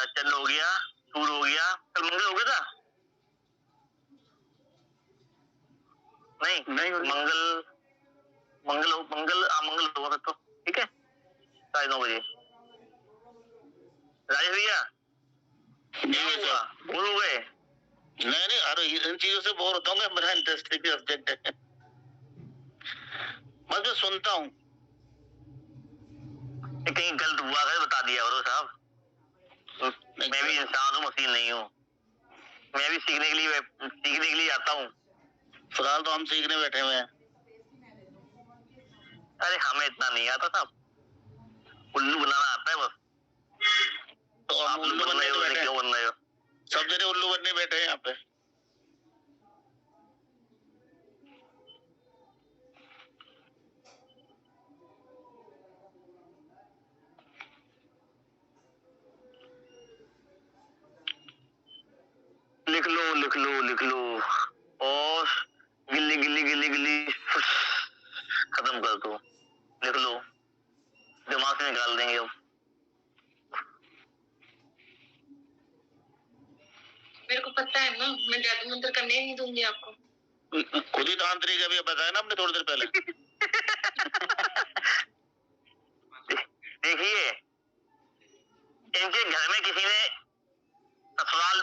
चंद्र हो गया, सूर्य हो गया, कल मंगल हो गया था? नहीं मंगल होगा तो ठीक है 9:30 बजे। राजेश भैया बोल हो गए? नहीं अरे इन चीजों से बोर होता हूँ, मेरा इंटरेस्टिंग सब्जेक्ट है, बस मैं सुनता हूँ। कहीं गलत हुआ है बता दिया करो साहब। मैं भी इंसान हूँ, मशीन नहीं हूँ। मैं भी सीखने के लिए आता हूँ। फिलहाल तो हम सीखने बैठे हुए हैं। अरे हमें इतना नहीं आता साहब, उल्लू बनाना आता है बस। तो आप उल्लू बनने बैठे, क्यों बन रहे हो? सब जने उल्लू बनने बैठे हैं यहाँ पे। लिख लो और गिल्ली खत्म कर दो। लिख लो, दिमाग से निकाल देंगे अब। मेरे को पता है ना, मैं जादू मंत्र करने नहीं दूंगी आपको। खुद ही तांत्रिक है, अभी बताया ना आपने थोड़ी देर पहले। देखिए इनके घर में किसी ने ससुराल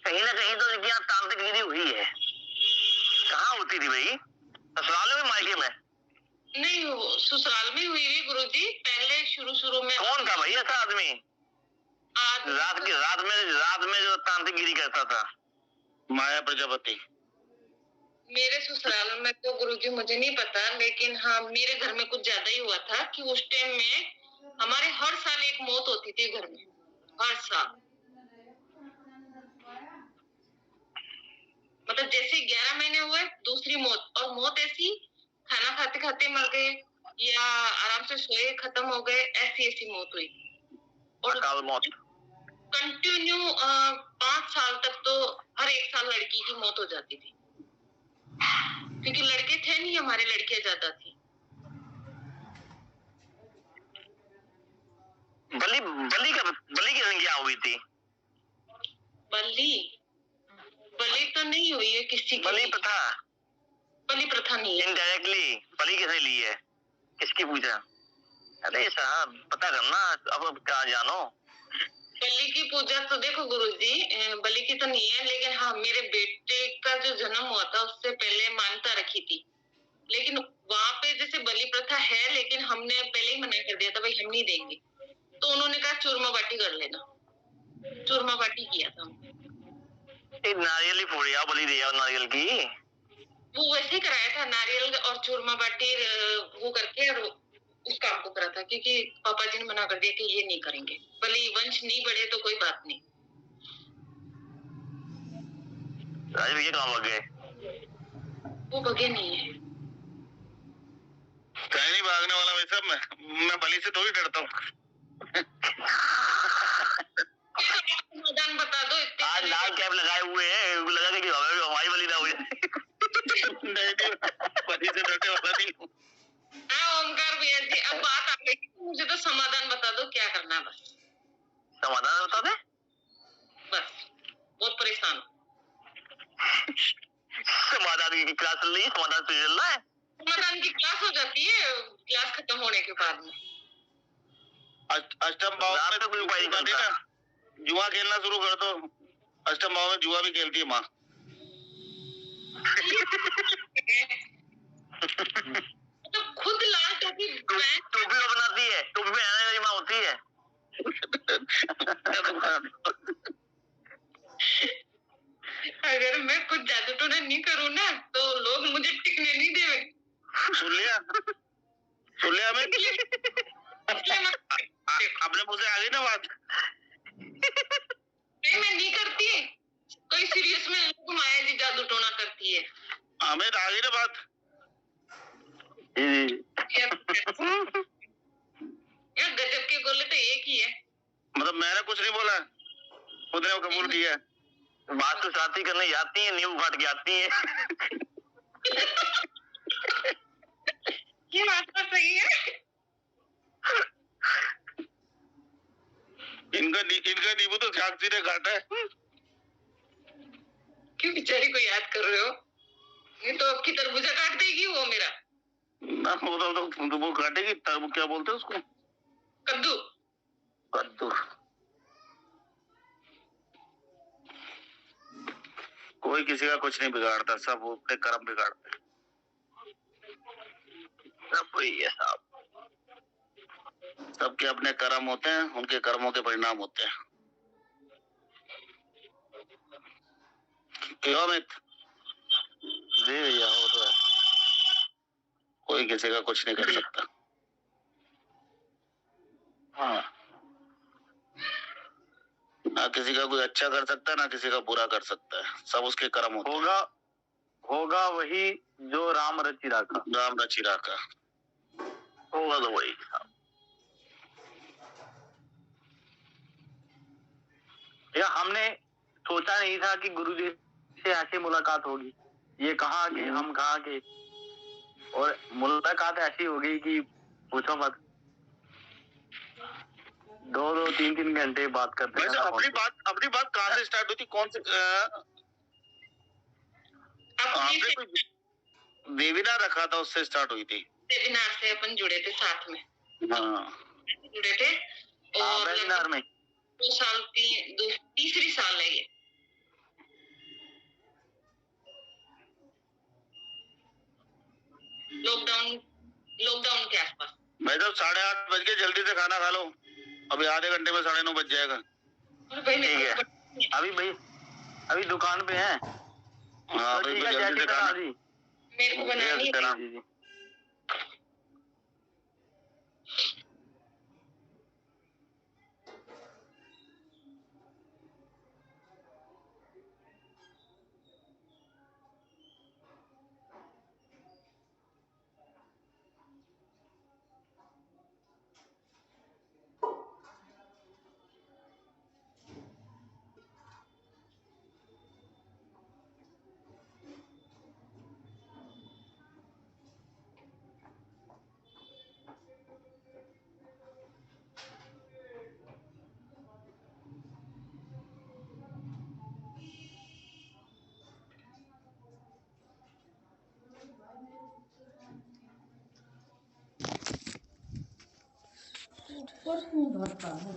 कहीं ना कहीं तो इनके यहाँ तांत्रिक विधि हुई है। कहाँ होती थी भाई? ससुराल में, मायके में? नहीं, ससुराल में हुई हुई गुरुजी। पहले शुरू में कौन था भाई ऐसा आदमी? रात में जो तांत्रिक गिरी करता था? माया प्रजापति। मेरे ससुराल में तो गुरुजी मुझे नहीं पता, लेकिन हाँ मेरे घर में कुछ ज्यादा ही हुआ था कि उस टाइम में हमारे हर साल एक मौत होती थी घर में, हर साल। मतलब जैसे 11 महीने हुए दूसरी मौत, और मौत ऐसी खाना खाते खाते मर गए या आराम से सोए खत्म हो गए, ऐसी मौत हुई। और मौत कंटिन्यू 5 साल तक तो हर एक साल लड़की की मौत हो जाती थी, क्योंकि लड़के थे नहीं, हमारे लड़कियां ज्यादा थी। बलि की क्या हुई थी? बलि तो नहीं हुई है किसी की। बलि प्रथा नहीं है। इनडायरेक्टली बलि किसने ली है, किसकी पूजा? अरे साहब पता करना, अब क्या जानो। बलि की पूजा तो देखो गुरुजी, बलि की तो नहीं है, लेकिन हाँ मेरे बेटे का जो जन्म हुआ था उससे पहले मान्यता रखी थी। लेकिन वहाँ पे जैसे बलि प्रथा है, लेकिन हमने पहले ही मना कर दिया था, भाई हम नहीं देंगे। तो उन्होंने कहा चूरमा बाटी कर लेना, चूरमा बाटी किया था। नारियल ही फोड़ आओ, बलि दे आओ नारियल की। वो वैसे ही कराया था, नारियल और चूरमा बाटी वो करके और उस काम को करा था, क्योंकि पापा जी ने मना कर दिया कि ये नहीं करेंगे। भले वंश नहीं बढ़े तो कोई बात नहीं। राज भैया कहाँ भाग गए? वो भगे नहीं है। कहीं नहीं भागने वाला वैसे मैं बलि से थोड़ी डरता हूँ। समाधान बता दो। आज लाल कैप लगाए हुए हैं, लगा कि हमारी बलि ना हो जाए। नहीं बलि से डरने वाला नहीं हूँ। हाँ ओमकार भैया जी, अब बात आ गई, मुझे तो समाधान बता दो, क्या करना है बस। समाधान बता दे बस, बहुत परेशान हूँ। समाधान की क्लास चल रही है, समाधान से चल रहा है। समाधान की क्लास हो जाती है क्लास खत्म होने के बाद में। अष्टम भाव में कोई उपाय नहीं करता। जुआ खेलना शुरू कर दो। अष्टम भाव में जुआ भी खेलती है माँ। तो खुद लाल टोपी बनाती है, टोपी पहनाने वाली माँ होती है। अगर मैं कुछ जादू टोना नहीं करूँ ना तो लोग मुझे टिकने नहीं देंगे। सुन लिया मैं अपने मुंह से आ गई ना बात। नहीं मैं नहीं करती, कोई सीरियस में लोग माया जी जादू टोना करती है। हमें आ गई ना बात। यार गजब के गोले तो एक ही है। मतलब मैंने कुछ नहीं बोला, खुद ने कबूल किया। बात तो शादी करने जाती है, नींव काट के आती है। ये बात तो सही है। इनका नींबू तो साक्षी ने काटा है। क्यों बेचारी को याद कर रहे हो? ये तो आपकी तरबूजा काट देगी वो मेरा। ना वो काटेगी, क्या बोलते हैं उसको? कद्दू। कोई किसी का कुछ नहीं बिगाड़ता, सब अपने कर्म बिगाड़ते हैं। सब वही है साहब, सबके अपने कर्म होते हैं, उनके कर्मों के परिणाम होते हैं। क्यों अमित? जी भैया, वो तो है। कोई किसी का कुछ नहीं कर सकता। हाँ, ना किसी का कोई अच्छा कर सकता है, ना किसी का बुरा कर सकता है, सब उसके कर्म होते हैं। होगा वही जो राम रचि राखा। होगा तो वही। या हमने सोचा नहीं था कि गुरुजी से ऐसी मुलाकात होगी। ये कहाँ के, हम कहाँ के, और मुलाकात ऐसी हो गई कि पूछो मत। 2-2, 3-3 घंटे बात करते हैं। अपनी बात कहाँ से स्टार्ट हुई थी? कौन से आपने कोई वेबिनार रखा था, उससे स्टार्ट हुई थी? वेबिनार से अपन जुड़े थे साथ में। हाँ, जुड़े थे और वेबिनार में 2 साल तीसरी साल है ये। लॉकडाउन के आसपास। भाई साहब 8:30 बज गए, जल्दी से खाना खा लो, अभी आधे घंटे में 9:30 बज जाएगा। ठीक है, अभी दुकान पे है। हाँ, तो ठीक है, जल्दी से खाना। मेरे को बनानी है। ऊपर क्यों भरता है?